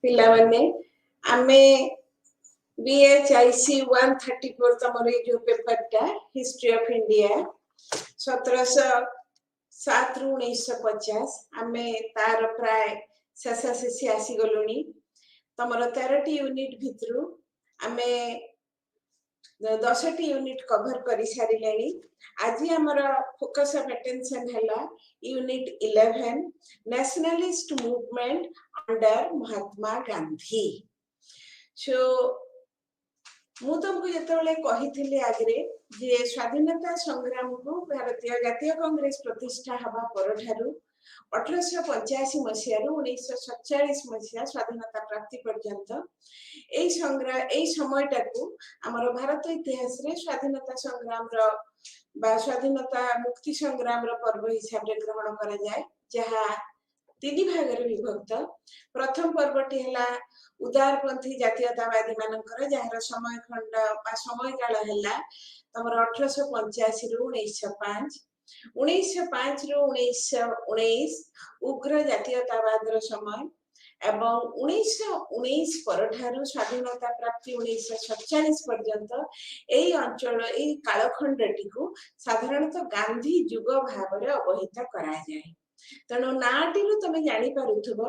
पिला माने आमे BHIC 134 तमर जो पेपर टा हिस्ट्री ऑफ इंडिया 1707 रु 1950 आमे तार प्राय शेषा शेषी आसी गलुनी तमर 13टी यूनिट भितरु आमे 10टी यूनिट कवर करि सारिलेनी आज हमर फोकस ऑफ अटेंशन हला unit 11 nationalist movement under Mahatma Gandhi. सो मु तुमको जेतबेले कहिथिले आगरे जे स्वाधीनता संग्राम को भारतीय जातीय कांग्रेस प्रतिष्ठा हवा परठारु 1885 मसियारु 1947 मसिया स्वाधीनता प्राप्ति पर्यंत एई संग्राम एई समयटाकू हमर भारत इतिहास रे स्वाधीनता संग्राम रो बा स्वाधीनता मुक्ति संग्राम रो पर्व हिसाब रे ग्रहण करा जाय जहा तीन भाग रे विभक्त। प्रथम पर्वटी हला उदारपंथी जातीयतावादी मानकर जहार समय खंड बा समय काल हला तमर 1885 रु 1905 1905 रु 1919 उग्र जातीयतावाद रो समय एवं 1919 परठारु स्वाधीनता प्राप्ति 1947 पर्यंत एई अंचल एई कालखंडटी को साधारणतः गांधी युग भाव रे अवहित करा जाय। तनो नाटिरु तमे जानि पारुथबो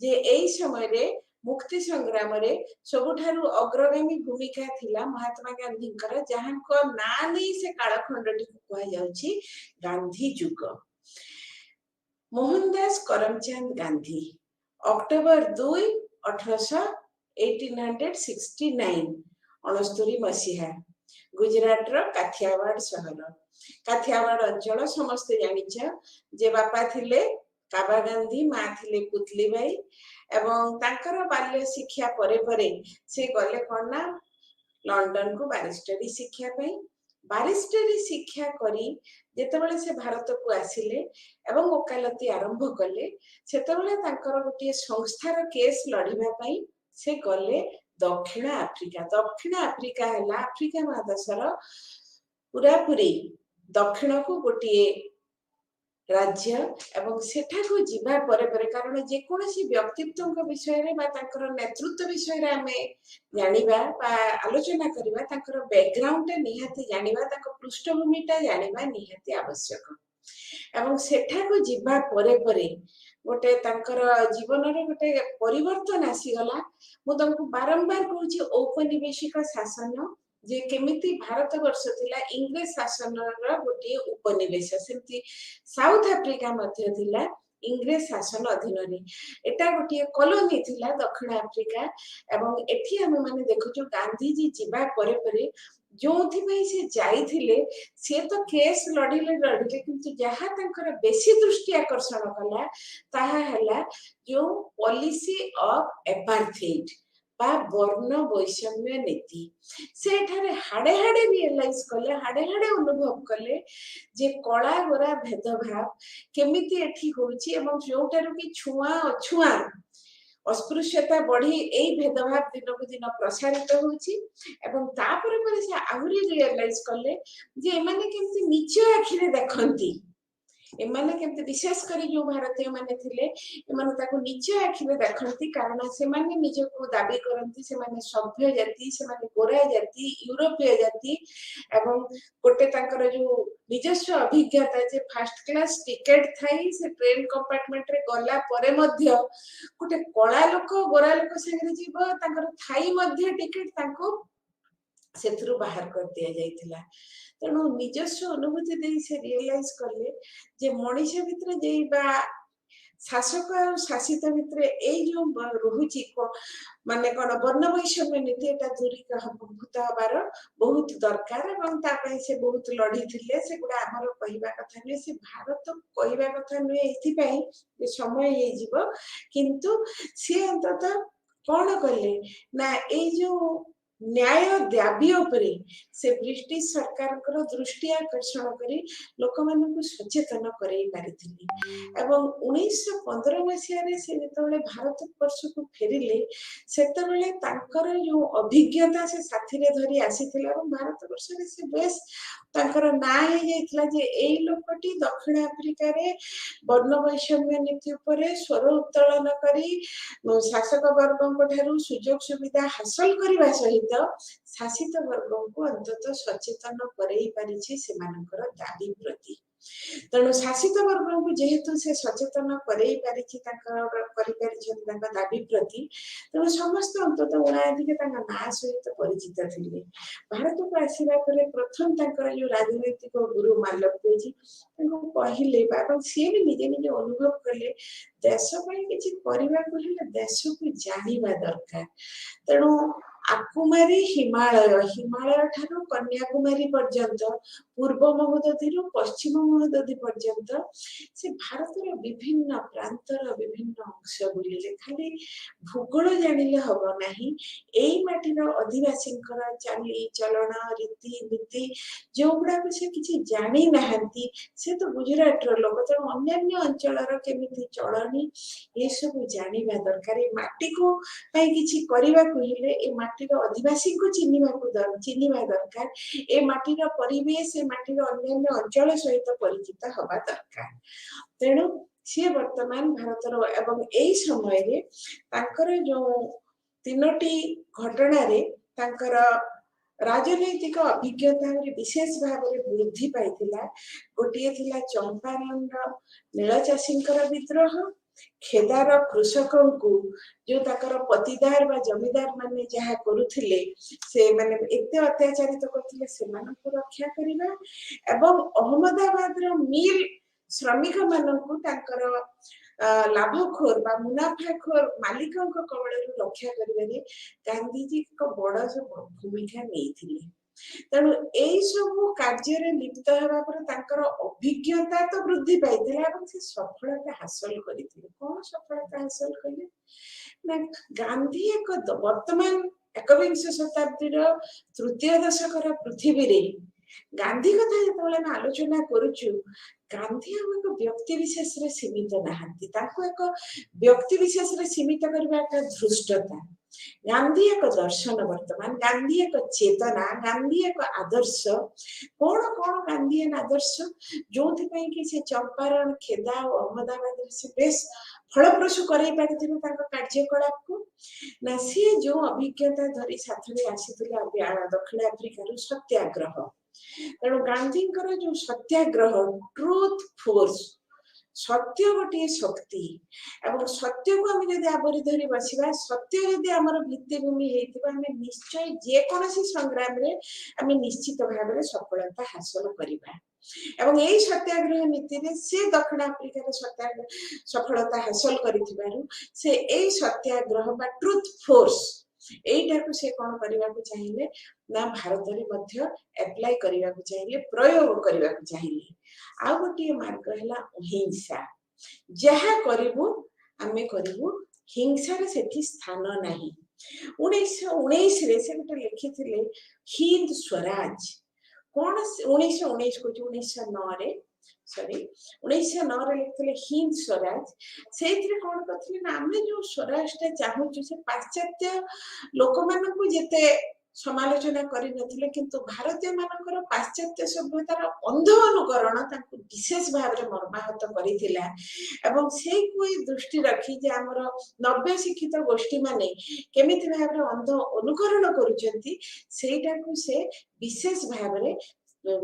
जे एई समय रे मुक्ति संग्राम रे सबुठारु अग्रगामी भूमिका थिला महात्मा गांधी कर जहांको ना नै से कालखंडटी को कहै जाउछि गांधी युग। मोहनदास करमचंद गांधी अक्टोबर 2 1869 69 मसीहा गुजरात रो काठियावाड़ शहर काठियावाड़ अंचल समस्त जानिछ जे बापा थिले काबा गांधी मां थिले पुतली बाई एवं तांकर बाल्य शिक्षा परे परे से गले कोना लंडन को बारिस्टरी शिक्षा पई बारिस्टरी शिक्षा करी जेतेबेले से भारत को आसिले एवं वकालती आरंभ कले सेतेबेले तांकर गोटे संस्थार केस लढिबा पई से गले दक्षिण आफ्रिका हला आफ्रिका महादेशर पूरा पूरी दक्षिण को गोटे राज्य एवं सेठा को जीवा परे परे कारण जे कोनसी व्यक्तित्व विषय रे बा तांकर नेतृत्व विषय रे हमें जानिबा बा आलोचना करिबा तांकर बैकग्राउंड टे निहाती जानिबा तांकर पृष्ठभूमिटा जानिबा निहाती आवश्यक एवं सेठा को जीवा परे परे गोटे तांकर जीवन रे गोटे परिवर्तन आसी गला। मु तुमको बारंबार कहूची औपनिवेशिक शासन जे केमिति भारत वर्ष थिला इंग्लिश शासन रो गोटे उपनिवेश सेमति साउथ अफ्रीका मध्य थिला इंग्लिश शासन अधीन रे एटा गोटे कॉलोनी थिला दक्षिण अफ्रीका एवं एठी हम माने देखुछु गांधी जी जीवा परे परे जोथि पई से जाईथिले से तो केस लढिले किंतु जहा तांकर बेसी दृष्टि आकर्षण कला ताहा हला जो पॉलिसी ऑफ एपार्थेड बा वर्ण वैषम्य नीति से ठारे हाड़े हाड़े रियलाइज कले हाड़े हाड़े अनुभव कले जे कला गोरा भेदभाव केमिति एठी होउची एवं जोटारु कि छुआ अछुआ अस्पृश्यता बढ़ी एई भेदभाव दिन को दिन प्रसारित होउची एवं तापर पर से आहुरी रियलाइज कले जे एमाने केमिति निच आखिरे देखंती एमाने केमते विशेष करी जो भारतीय माने थिले एमाने ताको निच आखिरे देखंती कारण से माने निज को दाबी करंती से माने सभ्य जाति से माने गोरा जाति यूरोपीय जाति एवं गोटे तांकर जो निजस्व अभिज्ञता जे फर्स्ट क्लास टिकट थाई से ट्रेन कंपार्टमेंट रे गला परे मध्य गोटे कला लोक गोरा लोक संगे जीव तांकर थाई मध्य टिकट तांको सेथरु बाहर कर दिया जाइथिला। तेणु निजस्व अनुभूति दे से रियलाइज करले जे मनीष भितर जे बा शासक और शासित भितर एई जो रहुची को माने कोन वर्ण वैषम्य नीति एटा दूरीभूत हबार बहुत दरकार एवं ता पई से बहुत लढी थिले से गुडा हमर कहिबा कथा नै से भारत कहिबा कथा नै एथि पई जे समय हे जीवो किंतु से अंततः कोन करले ना एई जो न्याय दाबी उपरे से ब्रिटिश सरकार दृष्टि आकर्षण करी लोक मानक सचेतन करई पारिथिले एवं 1915 मसीह से जेतबेले भारत वर्ष को फेरिले सेतबेले तांकर जो अभिज्ञता से साथी रे धरी आसीथिले एवं भारत वर्ष रे से बेस तांकर ना हे जाइतला जे एई लोकटी दक्षिण अफ्रिका रे वर्ण वैषम्य नीति उपरे स्वर उत्तोलन करी शासक वर्गों ठारू सुजोग सुविधा हासिल करने सहित शासित वर्गों को अंततः सचेतन करई पारिछि सेमानकर दाबी प्रति तेणु शासित वर्गों को जेहेतु से सचेतन करई पारिछि तांकर करि पारिछन तांका दाबी प्रति तेणु समस्त अंततः उणाधिके तांका ना सहित परिचित थिले भारत को आसीबा परे प्रथम तांकर जो राजनीतिक गुरु मालव्य जी तांको कहिले बाबा से भी निजे निजे अनुभव कले देश पई किछि परिबा को हेले देश को जानिबा दरकार तेणु आकुमारी हिमालय हिमालय ठारू कन्याकुमारी पर्यंत पूर्व महोदधि पश्चिम महोदधि पर्यंत से भारत विभिन्न प्रांतर विभिन्न अंश बुलिले खाली भूगोल जानिले हबो नाही एई माटीर आदिवासी चाली चलन रीति नीति जो गुड़ा को से किछि जानि नाहंती से तो गुजरात रो लोक त अन्य अंचलर केमिति चलनी ये सब जानिबा दरकार माटी को पई किछि करिबा कहिले ए माटीर आदिवासी को चिन्हिबा दरकार ए माटीर परिवेश ए माटीर अन्य अंचल सहित परिचित हवा दरकार तेणु सी वर्तमान भारतर एवं एई समय रे तांकर जो तीनोटी घटना रे तांकर राजनैतिक अभिज्ञता विशेष भाव में वृद्धि पाइथिला गोटे थिला चंपारण नीलचाषींकर विद्रोह खेदार कृषक को जो ताकर पतिदार बा जमीदार माने जहा करुथिले से माने एते अत्याचारित करथिले सेमानकु रक्षा करिबा एवं अहमदाबाद रो मिल श्रमिक मानकु ताकर लाभखोर बा मुनाफाखोर मालिकों कबल रक्षा करिबारे गांधीजी को बड़ भूमिका नहीं तेणु यही सब कार्य लिप्त होगा पर तांकर अभिज्ञता तो वृद्धि पाई से सफलता हासिल करथिले कौन सफलता हासिल कले ना गांधी एक वर्तमान एकविंश शताब्दी तृतीय दशक पृथ्वी रे गांधी कथा जो आलोचना करुचु गांधी हम एक व्यक्ति विशेष रे सीमित नहांती ताको एक व्यक्ति विशेष रे सीमित करबा एक धृष्टता गांधी एक दर्शन वर्तमान गांधी एक चेतना गांधी एक आदर्श कौन कौन गांधी एक आदर्श जो कि से चंपारण खेदा और अहमदाबाद से बेस फलप्रसू कर कार्यकलाप को ना सी जो अभिज्ञता धरी साथ में आसीथिले दक्षिण अफ्रिका सत्याग्रह तेणु गांधी जो सत्याग्रह ट्रुथ फोर्स सत्य गोटे शक्ति एवं सत्य को आम जब आवरी धरी बसवा सत्य जदि आमर भित्तिभूमि निश्चय जेकोसी संग्राम रे आम निश्चित भाव में सफलता हासिल करवा एवं यही सत्याग्रह नीति रे से दक्षिण अफ्रिका सत्याग्रह सफलता हासिल करिथिबारु से यही सत्याग्रह बा ट्रुथ फोर्स एटा को से कोन करबा को चाहिए ना भारत रे मध्य अप्लाई करबा को चाहिए प्रयोग करबा को चाहिए आ गोटे मार्ग है अहिंसा जहा करिवु आमे करिवु हिंसा रे सेठी स्थान नाही 1919 रे से गोटे लिखिथिले हिंद स्वराज कौन 1919 को 1909 रे सॉरी 1909 रे लिखिथिले हिंद स्वराज सेथिरे कोन कथिले ना आमे जो स्वराज ता चाहू से पाश्चात्य लोक मानकु जेते समालोचना करि नथिले किंतु भारतीय मानकर पाश्चात्य सभ्यतार अंध अनुकरण तांको विशेष भाव रे मर्माहत करिथिला एवं से कोई दृष्टि रखी जे हमर नव्य शिक्षित गोष्ठी माने केमिति भाव रे अंध अनुकरण करूचंती सेटा को से विशेष भाव रे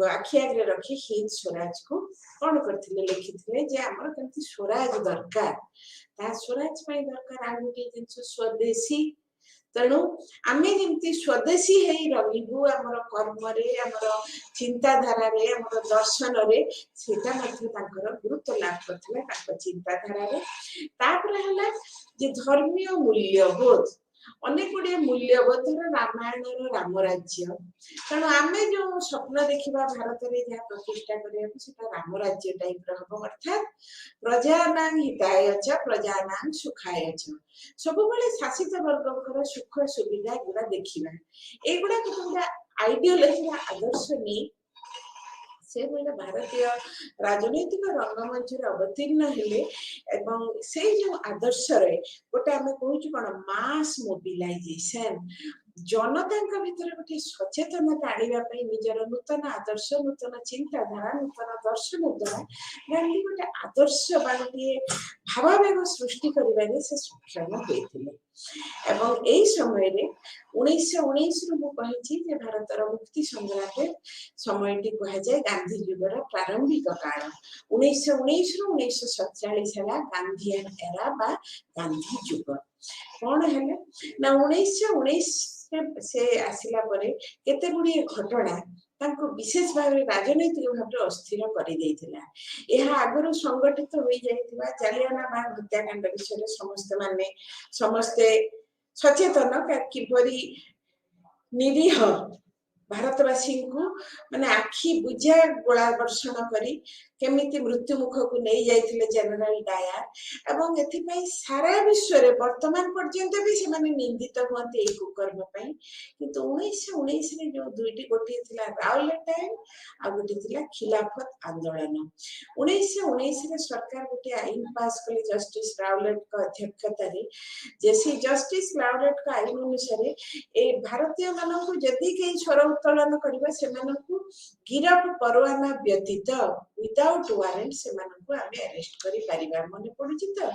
आखि आगे रखी हिंद स्वराज को कौन करथिले लिखिथिले जे हमर केमिति स्वराज दरकार ता स्वराज पई दरकार आ गोटे जिंस स्वदेशी तेणु आमे जेमती स्वदेशी हेई रहिबु हमर कर्म रे हमर चिंताधारा रे हमर दर्शन रे सेटा मध्ये तांकर गुरुत्व लाभ करथिले तांकर चिंताधारा रे तापर हला जे धर्मीय मूल्यबोध अनेक गुड़े मूल्यबोधर रामायण राम राज्य तेणु आम जो स्वप्न देखा भारत में जहाँ प्रतिष्ठा करा राम राज्य टाइप हम अर्थात प्रजा हिताय च प्रजा सुखाय च सब शासित वर्ग सुख सुविधा गुड़ा देखा युवा गोटे आइडियोलोजी आदर्श नहीं से बोले भारतीय राजनैतिक रंगमंच अवतीर्ण हेले से जो आदर्श रे गोटे आम कहूँ कौन मास मोबिलाइजेशन जनता भीतर गोटे सचेतनता आने निजर नूतन आदर्श नूतन चिंताधारा नूतन दर्शन द्वारा गांधी गोटे आदर्श बा गोटे भावावेग सृष्टि कर सक्षम होते समय 1919 रु भारतर मुक्ति संग्राम समय कहुए गांधी युगर प्रारंभिक काल 1919 रु 1947 है गांधीयन एरा बा गांधी युग कौन है ना 1919 से आसिला परे केते गुडी घटना तांको विशेष भाव राजनैतिक भाव अस्थिर कर आगुरी संगठित हो जालियाना बाग हत्याकांड विषय समस्ते सचेतन किपरि निरीह भारतवासी को माने आखि बुझा गोला वर्षण करी केमिति मृत्यु मुख को नहीं जाइथिले जनरल डायर एवं एथिपई सारा विश्व रे वर्तमान पर्यंत भी से माने निंदित होते ए कुकर्म पई किंतु 1919 रे जो दुईटी गोटी थिला रावलेट टाइम आ गोटी थिला खिलाफत आंदोलन 1919 रे सरकार गोटी आईन पास कले जस्टिस रावलेट का अध्यक्षता रे जेसी जस्टिस रावलेट का आईन अनुसार ए भारतीय मानन को जदी के स्वर उत्तोलन करबा से मानन को गिरफ परवाना व्यतीत विदाउट वारंट से मानन को आमे अरेस्ट करि परिबा मने पड़ुछि तो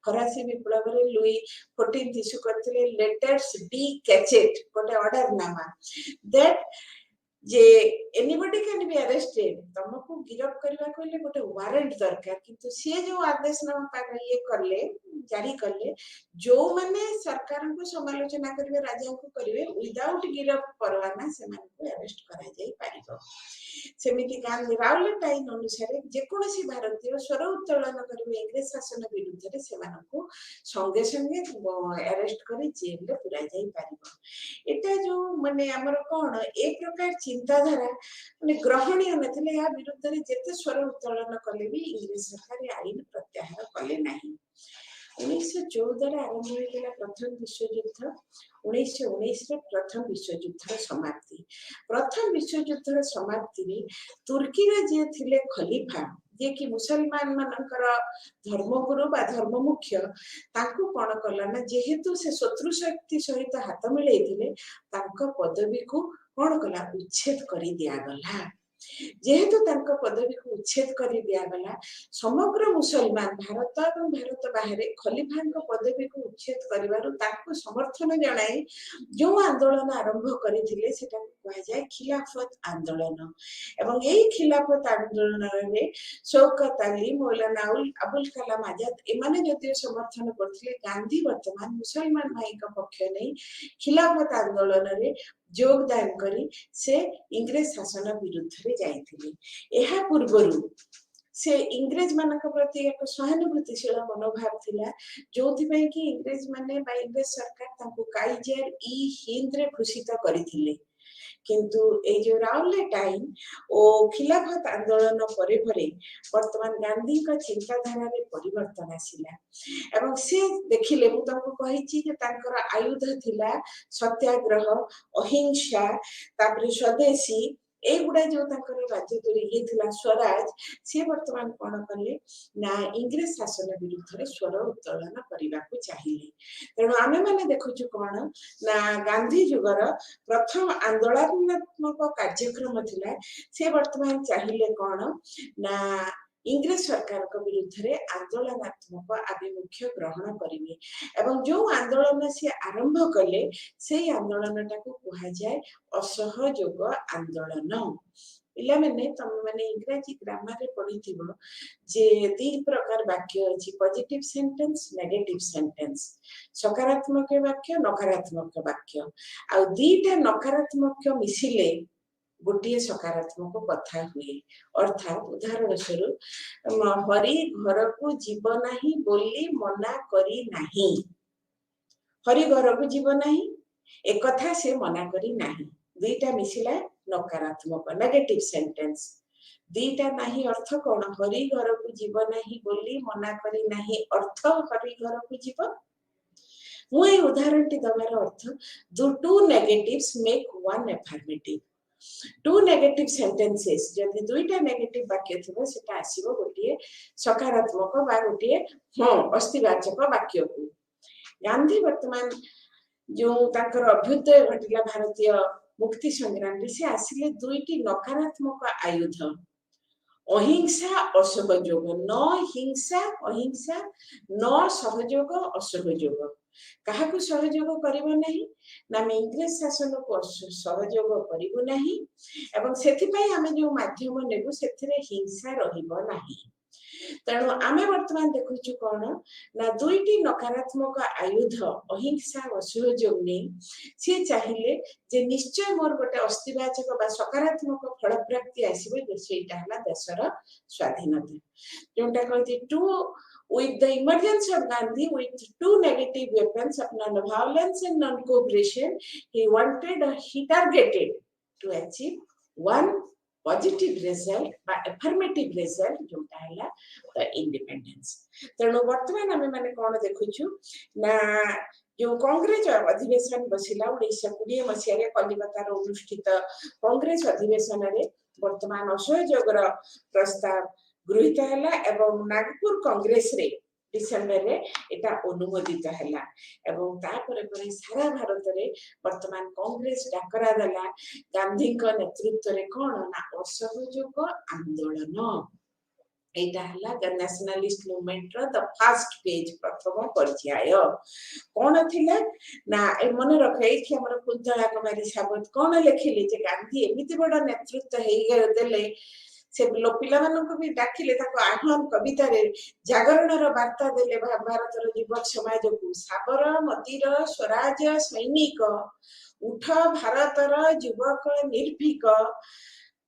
फरासी विप्लव रे लुई 14 इशू करथिले लेटर्स बी कैचेट गोटे ऑर्डर नामा that J anybody can be arrested तुमको गिरफ करबा कोले गोटे वारंट दरकार किंतु से जो आदेश नामा पाक ये करले जारी करले जो माने सरकार को समालोचना करबे राजा को करबे विदाउट गिरफ परवाना से मान को अरेस्ट करा जाई पारिबो सेमिति गांधी रावलेट आईन अनुसार जेकोसी भारतीय स्वर उत्तोलन करबे इंग्रेज शासन विरुद्ध रे से मान को संगे संगे अरेस्ट करी जेल रे पुरा जाई पारिबो एटा जो माने हमर कोन एक प्रकार चिंताधारा माने ग्रहणीय नथिले या विरुद्ध रे जेते स्वर उत्तोलन कले भी इंग्रेज सरकार आईन प्रत्याहार कले नाही 1914 आरंभ होइला प्रथम विश्व युद्ध 1919 रे प्रथम विश्व युद्धर समाप्ति रे तुर्की रे जे थिले खलीफा जे कि मुसलमान मानकर धर्मगुरु बा धर्म मुख्य तांको कोन कला ना जेहेतु से शत्रु शक्ति सहित हाथ मिलैथिले तांको पदवी को कोन कला उच्छेद करि दिया गला जेहेतु तांको पदवी को उच्छेद कर दिया गला समग्र मुसलमान भारत और भारत बाहर खलीफा पदवी को उच्छेद करिवारु तांको समर्थन जणाई जो आंदोलन आरंभ करथिले सेटा कहा जाय खिलाफत आंदोलन एवं एई खिलाफत आंदोलन रे शौकत अली मौलाना अबुल कलाम आजाद एमाने जति समर्थन करथिले गांधी वर्तमान मुसलमान भाई का पक्ष नहीं खिलाफत आंदोलन रे योगदान करी से इंग्रेज शासन विरुद्ध रे जाइथिले एहा पूर्वरु से इंग्रेज मानक प्रति एक सहानुभूतिशील मनोभाव थिला जोथि पई कि इंग्रेज माने बा इंग्रेज सरकार तांको काइजर ई हिंद रे घोषित करिथिले किंतु ए जो रावलेट आईन ओ खिलाफत आंदोलन परे परे वर्तमान गांधी का चिंताधारा रे परिवर्तन आसिला एवं से देखिले मु तुमको कहिछि जे तांकर आयुध थिला सत्याग्रह अहिंसा तापर स्वदेशी ए गुडा जो तांकर राज्य तोरी ये थिला स्वराज से वर्तमान कोन करले ना इंग्रेज शासन विरुद्ध रे स्वर उत्तोलन करिबा को चाहिए तेणु आमे माने देखुछु कोन ना गांधी युगर प्रथम आंदोलनात्मक कार्यक्रम थिला से वर्तमान चाहिए कोन ना इंग्रेज सरकार को विरुद्ध रे आंदोलनात्मक आभिमुख्य ग्रहण करिवे एवं जो आंदोलन से आरंभ कले से आंदोलनटा को कहा जाय असहयोग आंदोलन पिला मैंने तुम मैंने इंग्रजी ग्रामर रे पढ़िथिबो जे दी प्रकार वाक्य अछि पॉजिटिव सेंटेंस नेगेटिव सेंटेंस सकारात्मक वाक्य नकारात्मक वाक्य आ दीटा नकारात्मक मिसिले गोटे सकारात्मक कथा हुए अर्थात उदाहरण स्वरूप हरि घर को जीव नाही बोली मना करी नाही हरि घर को जीव नहीं एक कथा से मना करी नहीं दुईटा मिसिला नकारात्मक नेगेटिव सेंटेंस दुईटा नहीं अर्थ कौन हरि घर को जीव नहीं बोली मना करी नहीं अर्थ हरि घर को जीव मुझे उदाहरण टी दबार अर्थ two negatives make one affirmative two negative sentences जदि दुईटा नेगेटिव वाक्य थिबो सेटा आसीबो गोटिए सकारात्मक बा गोटिए अस्तिवाचक वाक्य को गांधी वर्तमान जो ताकर अभ्युदय घटिला भारतीय मुक्ति संग्राम से आसिले दुईटी नकारात्मक आयुध अहिंसा असहयोग न हिंसा अहिंसा न सहयोग असहयोग क्या सहयोग करबो नहीं ना इंग्रेज शासन को सहयोग करबो नहीं एवं सेथिपाई आमे जो माध्यम नेबु सेथिरे हिंसा रहिबो नहीं तेणु आमे वर्तमान देखुछु कोन ना दुईटी नकारात्मक आयुध अहिंसा असहयोग ने से चाहिए जे निश्चय मोर गोटे अस्तिवाचक बा सकारात्मक फल प्राप्ति आसीबे सेटा हला देशर स्वाधीनता जोंटा कहती to with the emergence of Gandhi with two negative weapons of non-violence and non-cooperation he targeted to achieve one positive result by affirmative result जोटा हला the independence तेणु वर्तमान आमे माने कोन देखुछु ना जो कांग्रेस अधिवेशन बसिला 1920 मसिया रे कलिकता रो अनुष्ठित कांग्रेस अधिवेशन रे वर्तमान असहयोग प्रस्ताव गृहीत हला एवं नागपुर कांग्रेस रे डिसेंबर रे एटा अनुमोदित हला एवं ता परे परे सारा भारत रे वर्तमान कांग्रेस डाकरा दला गांधी को नेतृत्व रे कोन ना असहयोग आंदोलन एटा हला द नेशनलिस्ट मूवमेंट रो द फर्स्ट पेज प्रथम पर्याय कोन थिला ना ए मन रखे कि हमर कुंतला कुमारी साबत कोन लिखिले जे गांधी एमिति बड़ नेतृत्व हेई देले से पिला को भी डाकिले आह्वान कविता रे जागरण वार्ता देले भारत युवक समाज को साबरमती स्वराज सैनिक उठ भारत युवक निर्भीक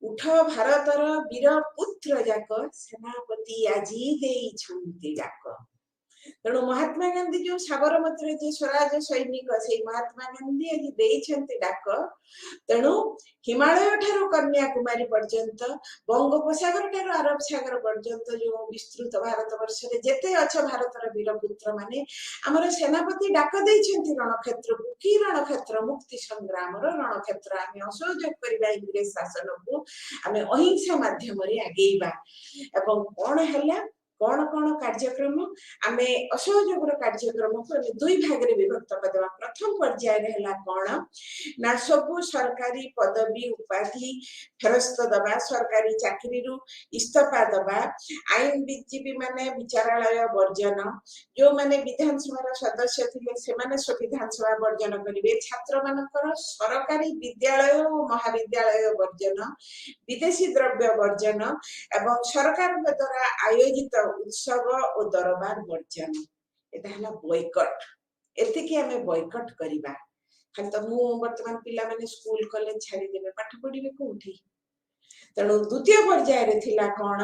उठ भारत वीर पुत्र जाक सेनापति आजी देई जाक तेणु महात्मा गांधी जो साबरमती जो स्वराज सैनिक से महात्मा गांधी आज देइछन्ति डाक तेणु हिमालय ठारू कन्याकुमारी पर्यंत बंगोपसागर ठारू अरब सागर पर्यंत जो विस्तृत भारत वर्ष रे जेते अछ भारतर वीरपुत्र माने हमर सेनापति डाक देइछन्ति रणक्षेत्र को की रणक्षेत्र मुक्ति संग्राम रो रणक्षेत्र आमे असहयोग करबा इंग्रेज शासन को आमे अहिंसा माध्यम रे आगेइबा एवं कोन हला कौन कौन कार्यक्रम आमे असहयोग कार्यक्रम को दुई भाग रे विभक्त करदेबा प्रथम पर्याय रे हला कोन ना सब सरकारी पदवी उपाधि फेरस्त दबा सरकारी चाकरी रु इस्तीफा दबा आईन विजीबी माने विचारालय वर्जन जो माने विधानसभा सदस्य थिले से माने विधानसभा वर्जन करिवे छात्र मानकर सरकारी विद्यालय और महाविद्यालय वर्जन विदेशी द्रव्य वर्जन एवं सरकार द्वारा आयोजित उत्सव और दरबार वर्जन एटा हला बॉयकट एतिके हमें बॉयकट करिबा खाली तो मु वर्तमान पिला माने स्कूल कॉलेज छाड़ी देबे पाठ पढिबे कोठी तेणु द्वितीय पर्याय रे थिला कोन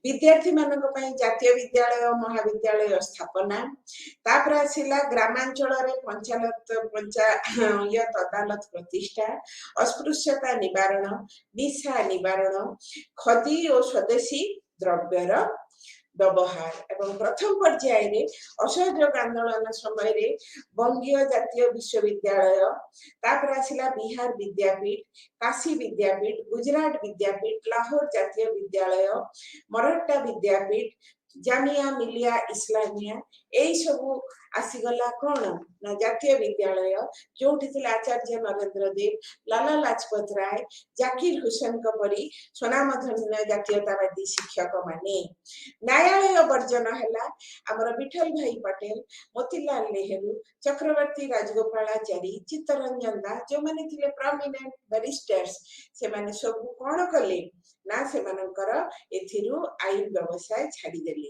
विद्यार्थी मानक पई जातीय विद्यालय महाविद्यालय स्थापना तापर आसिला ग्रामांचल रे पंचायत अदालत प्रतिष्ठा अस्पृश्यता निवारण निशा निवारण खदी और स्वदेशी द्रव्यर व्यवहार एवं प्रथम पर्याय रे असहयोग आंदोलन समय रे बंगीय जातीय विश्वविद्यालय तापर आसिला बिहार विद्यापीठ काशी विद्यापीठ गुजरात विद्यापीठ लाहौर जातीय विद्यालय मराठा विद्यापीठ जामिया मिलिया इस्लामिया एई सबु आसीगला कोन ना जातीय विद्यालय जोठी थिला आचार्य नरेंद्र देव लाला लाजपत राय जाकिर हुसैन का परी स्वनामधन्य जातीयतावादी शिक्षक माने न्यायालय वर्जन हला हमर विठल भाई पटेल मोतीलाल नेहरू चक्रवर्ती राजगोपालाचारी चित्तरंजन दास जो माने थिले प्रोमिनेंट बैरिस्टर्स से माने सब कोन कले ना से मानकर एथिरु आईन व्यवसाय छाडी देले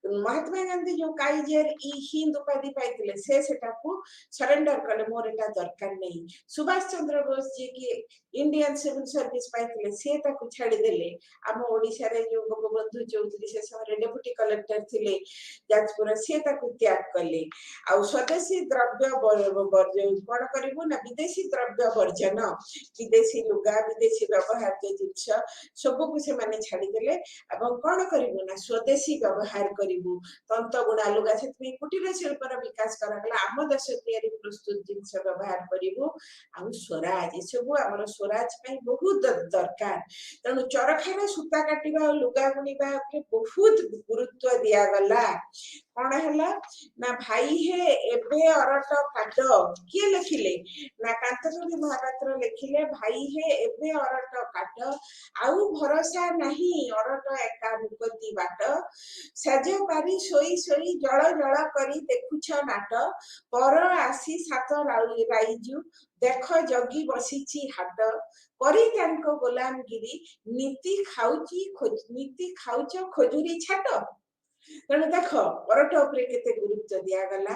महात्मा गांधी जो काइजर ई हिंद उपाधि पाइथिले से सेटाकू सरेंडर कले मोर एटा दरकार नहीं। सुभाष चंद्र बोस जी की इंडियन सिविल सर्विस पाइथिले से ताकू छाड़ी देले। आम ओडिसा रे जो गोपबंधु चौधरी से समय डेप्यूटी कलेक्टर थिले जाजपुर से ताकू त्याग कले। आ स्वदेशी द्रव्य वर्जन कोन करिवो ना विदेशी द्रव्य वर्जन विदेशी लुगा विदेशी व्यवहार्य जिनिस सबको से माने छाड़ी देले एवं कोन करिवो ना स्वदेशी व्यवहार करिवो तंत गुणा लुगा से कुटीर शिल्पर विकास करागला आम देश तैयारी प्रस्तुत जिनिस व्यवहार करिवो आ स्वराज ए सब हमर स्वराज पई बहुत दरकार। तेणु चरखार सूता काटिबा लुगा बुनिबा के बहुत गुरुत्व दिया गला। कौन है ना भाई है एबे अरट काट किए लिखिले ना कांतकवि महापात्र लिखिले भाई है एबे अरट काट आउ भरोसा नहीं अरट एका मुकती बाट साज पारी सोई सोई जल जल करी देखुछ नाट पर आसी सात राइजु देख जगी बसीची हाट करी तांको गोलामगिरी नीति खाउच खोजुरी छाट। तेणु देख अरट उपरे केते गुरुत्व दिया गला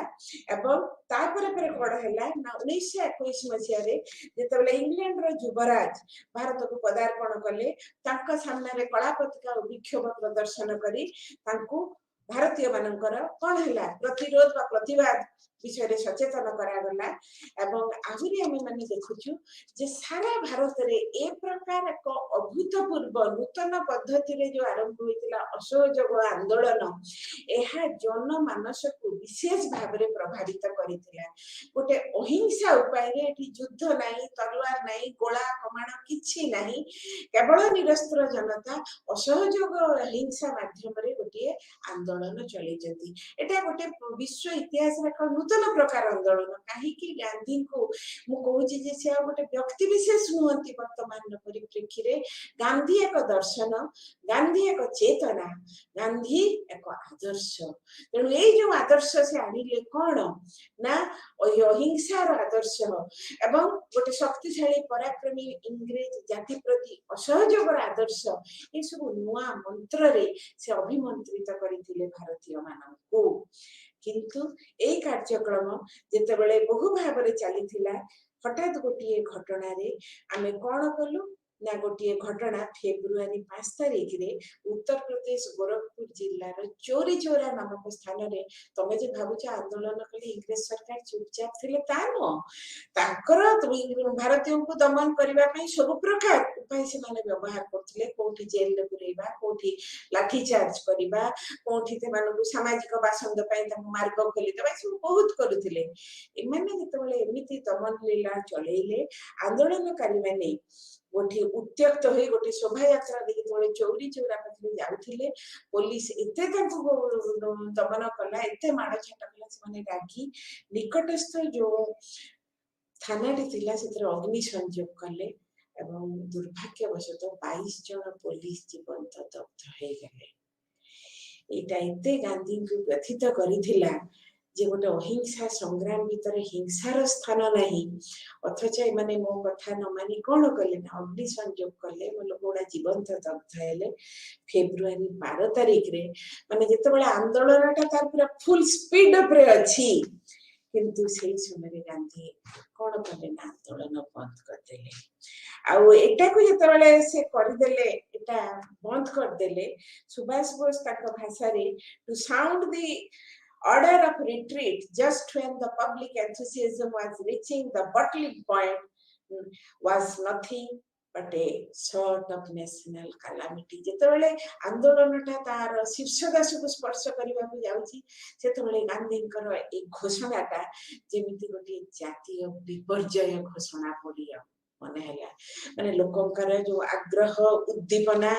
एवं तापर पर कोड हैला ना 1921 मसिया रे जेतेबेले इंग्लैंड रो युवराज भारत को पदार्पण कले तांका सामने रे कला पत्रिका विक्षोभ प्रदर्शन करी तांको भारतीय मानकर कोन हैला प्रतिरोध वा प्रतिवाद विषय रे सचेतन करा गला एवं आहुरी हम माने देखुछु जे सारा भारत रे ए प्रकार एक अभूतपूर्व नूतन पद्धति रे जो आरंभ होइतिला असहयोग आंदोलन एहा जनमानस को विशेष भाव रे प्रभावित करितिला। गोटे अहिंसा उपाय रे एठी युद्ध नाही तलवार नाही गोला कमाण किछि नाही केवल निरस्त्र जनता असहयोग अहिंसा माध्यम रे गोटे आंदोलन चलै जति एटा गोटे विश्व इतिहास रे एक नूतन प्रकार आंदोलन कहीं गांधी को मु कहूँ से गोटे व्यक्ति विशेष नुहति वर्तमान परिप्रेक्षी रे गांधी एक दर्शन गांधी एक चेतना गांधी एक आदर्श। तेणु ये जो आदर्श से आनिले कौन ना अहिंसार आदर्श एवं गोटे शक्तिशाली पराक्रमी इंग्रेज जाति प्रति असहयोगर आदर्श ये सब नुआ मंत्र रे से अभिमंत्रित करथिले भारतीय मानव किंतु ए कार्यक्रम जेतेबेले बहु भाव रे चलीथिला हठात गोटे घटना रे आमे कोन कलु ना गोटे घटना फेब्रुआरी 5 तारिख रे उत्तर प्रदेश गोरखपुर जिल्ला रो चोरी चोरा नामक स्थान रे तमे जे भाबुछ आंदोलन कले इंग्रेज सरकार चुपचाप थिले ता न ताकर भारतीय को दमन करबा पई सब प्रकार उपाय से माने व्यवहार करथिले कोठी जेल रे पुरेबा कोठी लाठी चार्ज करबा कोठी ते मानकु सामाजिक बासंद पई त मार्ग खोली देबा सब बहुत करूथिले। एमाने जेतेबेले एमिति दमन लीला चलेइले आंदोलनकारी माने गोटे उत्त्यक्त हो गोटे शोभा यात्रा देखिए चौरी चौरा पाखे जाऊे पुलिस एत दमन कला एत माड़ छाट कला से रागी निकटस्थ जो थानाटी थिला से अग्नि संयोग कले एवं दुर्भाग्यवशतः 22 जन पुलिस जीवंत दग्ध हो गले। एटा एते गांधी को व्यथित करिथिला जे गोटे अहिंसा संग्राम भीतर हिंसार स्थान नहीं अथच माने मो कथा न मानी कौन कले ना अग्नि संयोग कले मो लोक जीवंत दग्ध हेले फेब्रुआरी 12 तारिख रे माने जेतेबेले आंदोलनटा तार पूरा फुल स्पीड रे अछि किंतु सेही समय गांधी कौन कले ना आंदोलन बंद कर देले आउ एटा को जेतेबेले से कर देले एटा बंद कर देले सुभाष बोस ताक भाषा रे to sound the order of retreat just when the public enthusiasm was reaching the boiling point was nothing but a sort of national calamity। जेतेबेले आंदोलनटा तार शीर्षदास को स्पर्श करबा को जाउची सेतेबेले गांधीकर ए घोषणाटा जेमिति गोटे जातीय विपर्जय घोषणा पड़िया मन है माने लोकंकर जो आग्रह उद्दीपना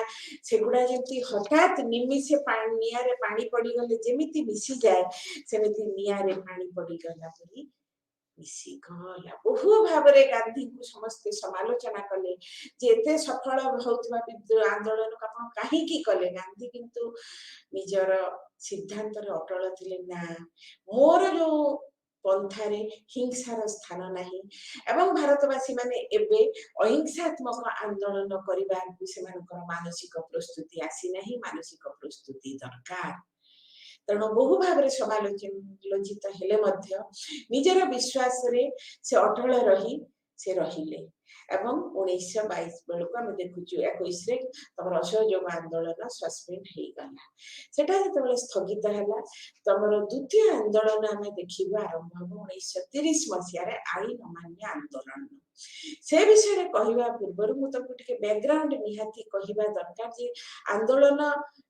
सेगुड़ा जमी हठात निमिषे निआरे पानी पड़गले जमी मिसी जाए सेमिति निआरे पानी पड़गला परी मिसी गला। बहु भाव रे गांधी को समस्त समालोचना कले जे एते सफल होतबा आंदोलन को आपण काहे की कले गांधी किंतु निजर सिद्धांत रे अटल थिले ना मोर जो पंथारे हिंसार स्थान नहीं एवं भारतवासी माने एबे अहिंसात्मक आंदोलन करबा से मानकर मानसिक प्रस्तुति आसी नहीं मानसिक प्रस्तुति दरकार। तेणु बहु भाव समालोचित हेले मध्य निजर विश्वास रे से अटल रही से रहिले एवं 1922 बेलू आम देखुचु 21 रे तमर असहयोग आंदोलन सस्पेंड हो गला सेटा जतबेले स्थगित हैला तमर द्वितीय आंदोलन आम देखिबा आरंभ हम 1930 मसिया रे आईन अमान्य आंदोलन से विषय रे कहिबा पूर्व मु तुमको टिके बैकग्राउंड निहाती कहिबा दरकार जे आंदोलन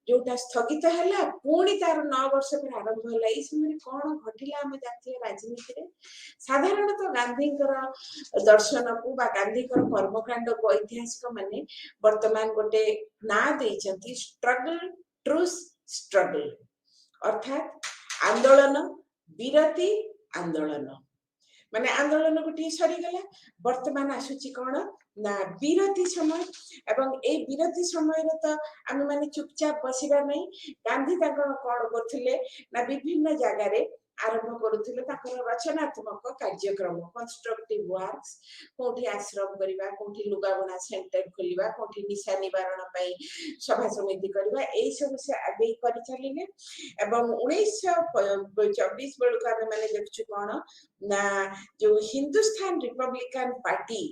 जोटा स्थगित हैला पुणी तार 9 वर्ष पर आरंभ हैला ई समय कोन घटिला हम जातीय राजनीति रे साधारणतः गांधी दर्शन को बा गांधी कर्मकांड को ऐतिहासिक माने वर्तमान गोटे ना देइचंती स्ट्रगल ट्रूथ स्ट्रगल अर्थात आंदोलन विरति आंदोलन माने आंदोलन गोटे सरी गला वर्तमान आसुची कोन ना विरति समय एवं ए विरति समय रे तो आम माने चुपचाप बसिबा नहीं गांधी ताको कोन करथिले ना विभिन्न जगह रे आरंभ करुथिले ताकर रचनात्मक कार्यक्रम कंस्ट्रक्टिव वर्क्स कोठी आश्रम करिबा कोठी लुगाबुना सेंटर खोलिबा कोठी निशा निवारण पई सभा समिति करिबा एई सब से आगे करि चलिले एवं 1924 बेलु का माने देखछु कोन ना जो हिंदुस्तान रिपब्लिकन पार्टी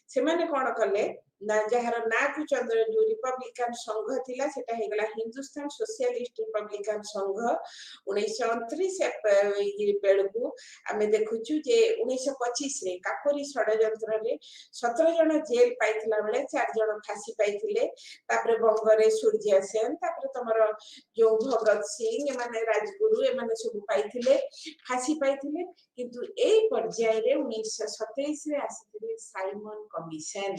से माने कोन कले ना जहार ना को चंद्र जो रिपब्लिकन संघ थिला सेटा हे गला हिंदुस्तान सोशलिस्ट रिपब्लिकन संघ 1929 बेलू आम देखुचु जे 1925 रे काकोरी षड्यंत्र रे 17 जन जेल पाइथिला बेले 4 जन फांसी पाइथिले तापरे बंग रे सूर्य सेन तापरे तमर जो भगत सिंह माने राजगुरु ए माने सब पाइथिले फांसी पाइथिले किंतु एई पर्याय रे 1927 रे आसीथिले साइमन कमिशन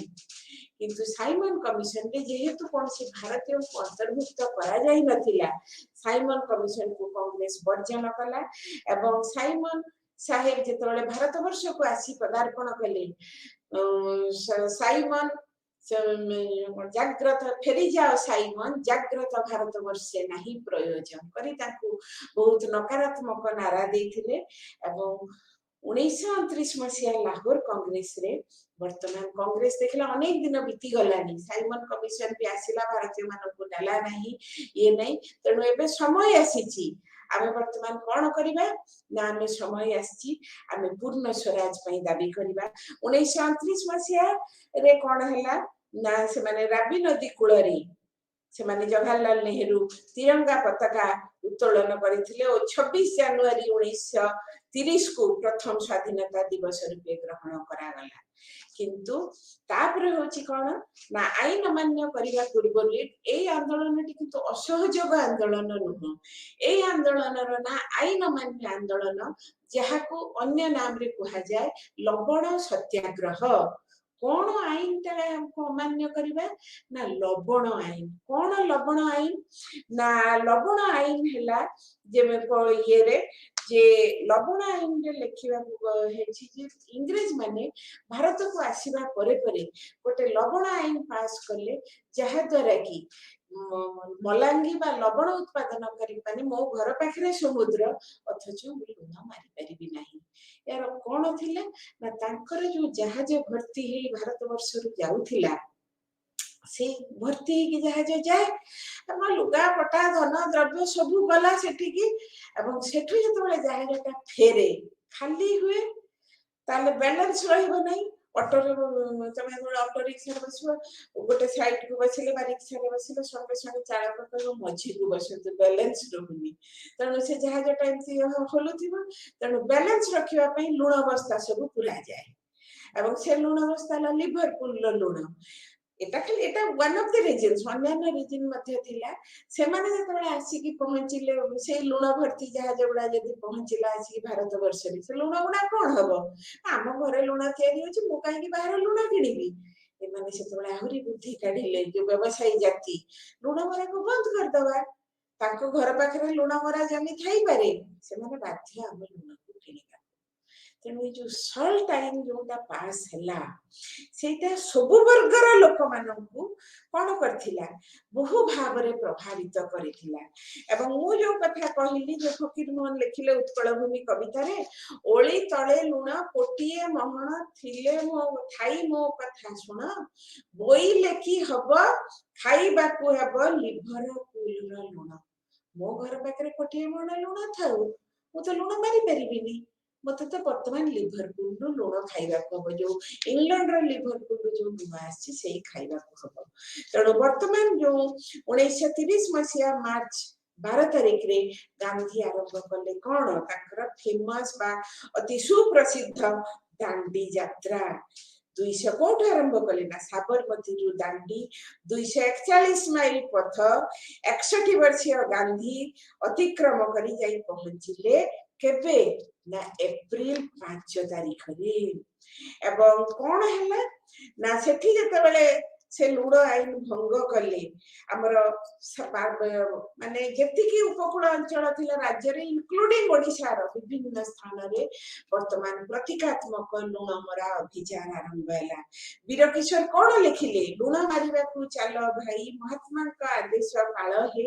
किंतु साइमन कमिशन रे जेहेतु कोन से भारतीय को अंतर्भुक्त करा जाई नथिला साइमन कमिशन को कांग्रेस वर्जन कला एवं साइमन साहेब जेतबेले भारत वर्ष को आसी पदार्पण कले साइमन जाग्रत फेरी जाओ साइमन जाग्रत भारत वर्षे नहीं प्रयोजन करी ताकू बहुत नकारात्मक नारा देथिले एवं 1929 मसीहा लाहौर कांग्रेस रे वर्तमान कांग्रेस देखला अनेक दिन बीती गलानी साइमन कमिशन भी आसिला भारतीय मान को नला नहीं ये नहीं तेणु एबे समय आसीची आमे वर्तमान कोन करिबा ना आमे समय आसी आमे पूर्ण स्वराज पई दाबी करिबा 1929 मसीहा रे कोन हैला ना से माने राबी नदी कुळरी से माने जवाहरलाल नेहरू तिरंगा पताका उत्तोलन करथिले और 26 जनवरी 1930 को प्रथम स्वाधीनता दिवस रूपे ग्रहण करा गला किंतु तापरे होची कोन ना आईन अमान्य करिवा पूर्व ए आंदोलन टी किंतु असहयोग आंदोलन नुह ए आंदोलन रो ना आईन अमान्य आंदोलन जहा को अन्य नाम रे कहा जाय लवण सत्याग्रह कौन आईन हमको अमान्य करिबा ना लवण आईन कौन लवण आईन ना लवण आईन हैला जे ये रे जे लवण आईन रे लेखिबा हेछि जे इंग्रेज माने भारत को आसीबा परे परे गोटे लवण आईन पास करले जहा द्वारा की मलांगी बा लवण उत्पादन करी माने मो घर पाखरे समुद्र अथच लुण मारी परिबी नाही यार कोन थिले ना तांकर जो जहाज भर्ती हे भारत वर्ष रु जाउथिला से भर्ती की जहाज जाए हम लुगा पटा धन द्रव्य सब गला सेठी की एवं सेठी जतबेले जहाजटा फेरे खाली हुए ताले बैलेंस रहइबो नहीं ऑटो रे तमे ऑटो रिक्शा रे बसबो गोटे साइड को बसिले बा रिक्शा रे बसिले संगे संगे चालक को मझी को बसते बैलेंस रहउनी तनो से जहाज टाइम होलुथिबो तनो बैलेंस रखिबा पई लुण अवस्था सब पुरा जाए एवं से लुण अवस्था ला Liverpool लुण Etah one of the reasons अन्य रीजन मध्य थिला से माने जतबेला आसी की पहुंचिले से लुण भर्ती जहाज गुडा जदी पहुंचिला आसी भारत वर्ष रे से लुण गुडा कोन हबो हम घरे लुण तयारी होची मो काहे की बाहर लुण किनिबी ए माने सेतबेला आहुरी बुद्धि काढिले जो व्यवसायी जाति लुण मरा को बंद कर दवा ताको घर पाखरे लुण मरा जमी थाई पारे से माने बाध्य हम लुण को किनिबा तेणु जो सॉल्ट टाइम जोटा पास हैला सेटा सब वर्गर लोक माननकु कोन करथिला बहु भाव रे प्रभावित करिथिला एवं मु जो कथा कहिली जे फकीर मोहन लेखिले उत्कल भूमि कविता रे ओली तळे लुण कोटिए महण थिले मो थाई मो कथा सुन बोई लेखि हब खाइबा को हब लिभर कुलर लुण मो घर पाखे कोटे मण लुण थाऊ मु तो लुण मारी पारिबिनी मत तो बर्तमान लिभरपुल लुण खाइबा हम जो इंग्लैंड रो लिभरपुल जो लुण आसी से खाइबा हम तेणु बर्तमान जो 1930 मसीहा मार्च 12 तारिख रे गांधी आरंभ कले कौन फेमस बा अति सुप्रसिद्ध दांडी यात्रा 200 कोठ आरंभ कले ना साबरमती रु दांडी 241 माइल पथ 61 वर्षीय गांधी अतिक्रम करी जाई पहुंचिले केबे ना एप्रिल 5 तारिख रे एवं कौन है ना सेठी जते बेले से लुण आईन भंग कले आमर माने जेतिकी उपकूल अंचल थिला राज्य रे इंक्लूडिंग ओडिशा रो विभिन्न स्थान रे वर्तमान प्रतीकात्मक लुण मरा अभियान आरंभ हैला वीर किशोर कौन लिखिले लुण मारिबा को चलो भाई महात्मा का आदेश काल हे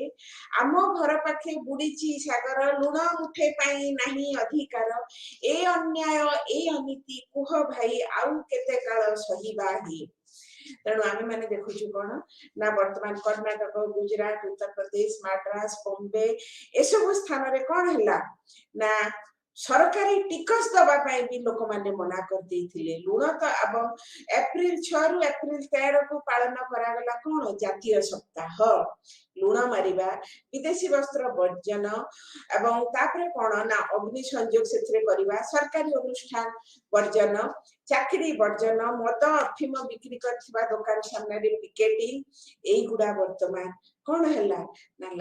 आम घर पाखे बुड़ीची सागर लुण मुठे पाई नहीं अधिकार ए अन्याय ए अनीति कुह भाई आउ केते काल सहीबा हे तेणु आम मैंने देखु कौन ना वर्तमान कर्नाटक गुजरात उत्तर प्रदेश मद्रास बॉम्बे ए सब स्थान रे कौन है ना सरकारी टिकस दबा भी लोक माने मना कर देथिले लुण तो अब एप्रिल 6 रु एप्रिल 13 को पालन करागला कौन जातीय सप्ताह लुण मारिबा विदेशी वस्त्र वर्जन एवं तापरे कौन ना अग्नि संयोग से करवा सरकारी अनुष्ठान वर्जन चाकरी वर्जन मद अफिम बिक्री करथिबा दुकान सामने रे पिकेटिंग एई गुडा वर्तमान कौन है ना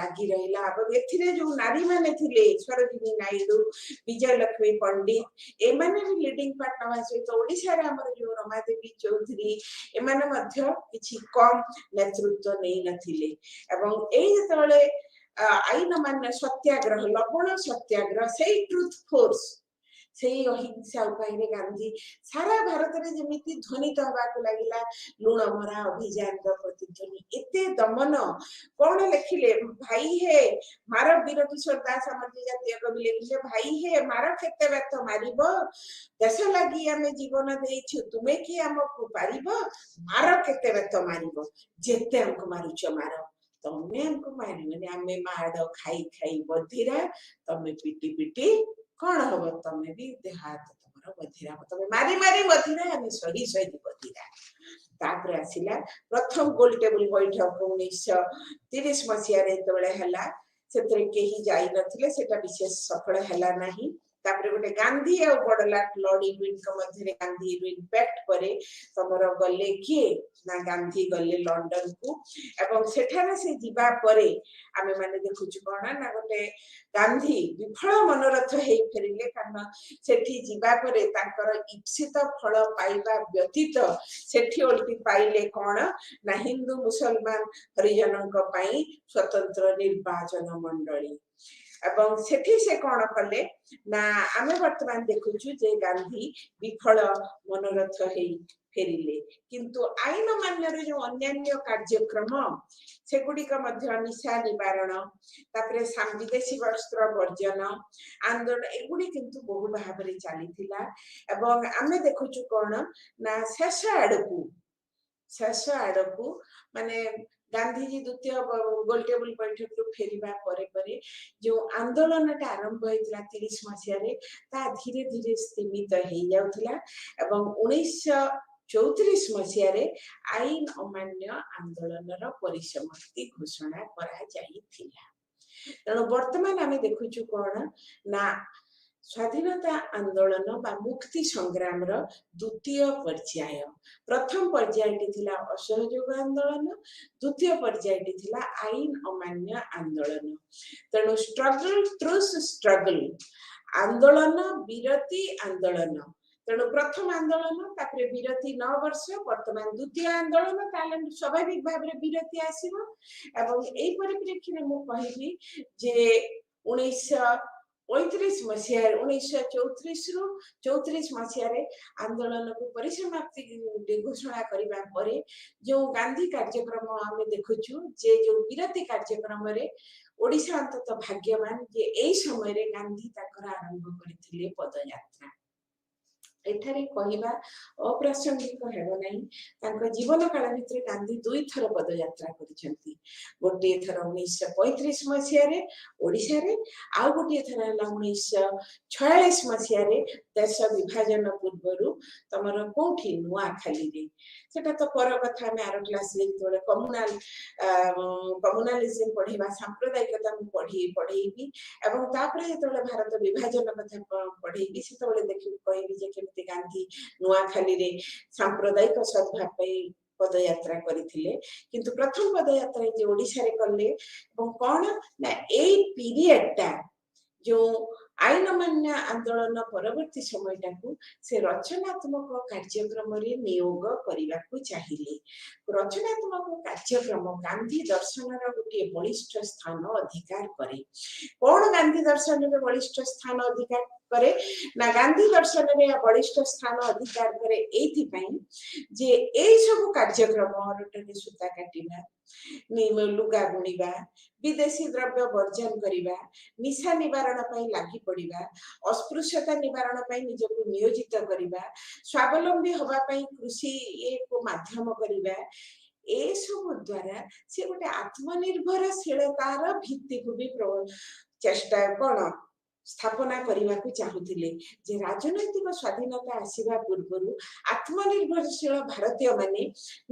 लगी रहा अब एथिरे जो नारी माने थिले सरोजिनी नायडू विजय लक्ष्मी पंडित एमाने भी लीडिंग पार्ट नवा सहित ओडिशा रे हमर जो रमादेवी चौधरी एमाने मध्य किछि कम नेतृत्व नै नथिले एवं एई जतले आईन मान्य सत्याग्रह लवण सत्याग्रह से ट्रुथ फोर्स से अहिंसा उपाय गांधी सारा भारत में जमी ध्वनित हवा लगिला लुण मरा अभियान प्रतिध्वनि एते दमन कौन लिखिले भाई हे मार वीर किशोर दास सामाजिक जातीय कवि लिखिले भाई हे मार केते व्यर्थ मारिब देश लगी आमे जीवन देइछु तुमे कि हमको पारिब मार केते व्यर्थ मारिब जेते हमको मारुछ मार तमे हमको मारिबनी आमे माड खाई खाई बधिरा तमे पिटी पिटी कौन हम तमें भी देहात तुम बधिरा तमें मारी मारी बधिरा हमें सही सही बधिरा तापर आसिला प्रथम गोल टेबल बैठक 1930 मसीह रे तबले हला सेतरे केही जाई नथिले सेटा विशेष सफल हला नाही तापर गोटे गांधी और बडलाट लॉर्ड इरविन के मध्य रे गांधी इरविन पैक्ट करे तमरो गले किए ना गांधी गले लंडन को एवं सेठारे से जीवा परे आमे माने देखुछु कोन ना गोटे गांधी विफल मनोरथ हे फेरिले कारण सेठी जीवा परे ताकर इप्सित फल पाइबा व्यतीत सेठी ओल्टी पाइले कोन ना हिंदू मुसलमान हरिजनन को पई स्वतंत्र निर्वाचन मंडली एवं सेठी से कौन कले ना आमे वर्तमान देखुछु जे गांधी विफल मनोरथ हे फेरिले किंतु आईन मान्य जो अन्य कार्यक्रम सेगुड़ी का मध्य निशा निवारण तापरे विदेशी वस्त्र वर्जन आंदोलन एगुड़ी किंतु बहु भाव रे चलीथिला एवं आमे देखुछु कोन ना शेष आड़कू माने गांधी जी द्वितीय गोल टेबल बैठक रु फेरिबा परे परे जो आंदोलन आरंभ होइतला 30 मसीह रे ता धीरे धीरे सीमित हे जाउथला एवं 1934 मसीह रे आईन अमान्य आंदोलन रो परिसमाप्ति घोषणा करा जाइथिला तेणु वर्तमान आमे देखुछु कोन ना स्वाधीनता आंदोलन बा मुक्ति संग्राम रो द्वितीय पर्याय प्रथम पर्याय थिला असहयोग आंदोलन द्वितीय पर्याय थिला आईन अमान्य आंदोलन तेणु स्ट्रगल थ्रू स्ट्रगल आंदोलन विरति आंदोलन तेणु प्रथम आंदोलन तापरे विरति 9 वर्ष वर्तमान द्वितीय आंदोलन ताले स्वाभाविक भाव रे विरति आसीबो एवं एई परिप्रेक्षी रे मु कहिबी जे 1935 मसीह 1934 रु 34 मसीह रे आंदोलन को परिसमाप्ति घोषणा करिबा परे जो गांधी कार्यक्रम आमे देखुछु जे जो विरति कार्यक्रम रे ओडिशा अंतत भाग्यवान जे एई समय रे गांधी ताकर आरंभ करथिले पदयात्रा ଏଠାରେ କହିବା ଅପ୍ରାସଙ୍ଗିକ ହେବ ନାହିଁ। ତାଙ୍କ ଜୀବନ କାଳ ଭିତରେ ଗାନ୍ଧୀ 2 ଥର ପଦଯାତ୍ରା କରିଛନ୍ତି। ଗୋଟିଏ ଥର 1935 ମସିହାରେ ଓଡ଼ିଶାରେ, ଆଉ ଗୋଟିଏ ଥର ହେଲା 1946 ମସିହାରେ ଦେଶ ବିଭାଜନ ପୂର୍ବରୁ ତମର କୋଉଠି ନୂଆଖାଲିରେ। ସେଟା ତ ପର କଥା, ଆମେ ଆର କ୍ଲାସରେ ଯେତେବେଳେ କମ୍ୟୁନାଲିଜିମ୍ ପଢିବା, ସାମ୍ପ୍ରଦାୟିକତା ମୁଁ ପଢେଇବି ଏବଂ ତାପରେ ଯେତେବେଳେ ଭାରତ ବିଭାଜନ କଥା ପଢେଇବି ସେତେବେଳେ କହିବି ଯେ କେମିତି ଗାନ୍ଧୀ ନୂଆଖାଲିରେ ସାମ୍ପ୍ରଦାୟିକ ସଦ୍ଭାବ ପାଇଁ ପଦଯାତ୍ରା କରିଥିଲେ। କିନ୍ତୁ ପ୍ରଥମ ପଦଯାତ୍ରା ଯେ ଓଡ଼ିଶାରେ କଲେ ଏବଂ କଣ ନା ଏଇ ପିରିୟଡଟା ଯୋଉ ଆଇନ ଅମାନ୍ୟ ଆନ୍ଦୋଳନ ପରବର୍ତ୍ତୀ ସମୟଟାକୁ ସେ ରଚନାତ୍ମକ କାର୍ଯ୍ୟକ୍ରମରେ ନିୟୋଗ କରିବାକୁ ଚାହିଁଲେ। ରଚନାତ୍ମକ କାର୍ଯ୍ୟକ୍ରମ ଗାନ୍ଧୀ ଦର୍ଶନର ଗୋଟିଏ ବଳିଷ୍ଠ ସ୍ଥାନ ଅଧିକାର କରେ। କଣ ଗାନ୍ଧୀ ଦର୍ଶନରେ ବଳିଷ୍ଠ ସ୍ଥାନ ଅଧିକାର କରେ ନା ଗାନ୍ଧୀ ଦର୍ଶନରେ ବଳିଷ୍ଠ ସ୍ଥାନ ଅଧିକାର କରେ ଏଇଥିପାଇଁ ଯେ ଏଇ ସବୁ କାର୍ଯ୍ୟକ୍ରମ ଅରଟରେ ସୂତା କାଟିବା, ଲୁଗା ବୁଣିବା, ବିଦେଶୀ ଦ୍ରବ୍ୟ ବର୍ଜନ କରିବା, ନିଶା ନିବାରଣ ପାଇଁ ଲାଗି ପଡିବା, ଅସ୍ପୃଶ୍ୟତା ନିବାରଣ ପାଇଁ ନିଜକୁ ନିୟୋଜିତ କରିବା, ସ୍ୱାବଲମ୍ବୀ ହବା ପାଇଁ କୃଷିକୁ ମାଧ୍ୟମ କରିବା, ଏସବୁ ଦ୍ୱାରା ସେ ଗୋଟେ ଆତ୍ମନିର୍ଭରଶୀଳତାର ଭିତ୍ତିକୁ ବି ଚେଷ୍ଟା କଣ ସ୍ଥାପନା କରିବାକୁ ଚାହୁଁଥିଲେ। ଯେ ରାଜନୈତିକ ସ୍ୱାଧୀନତା ଆସିବା ପୂର୍ବରୁ ଆତ୍ମନିର୍ଭରଶୀଳ ଭାରତୀୟ ମାନେ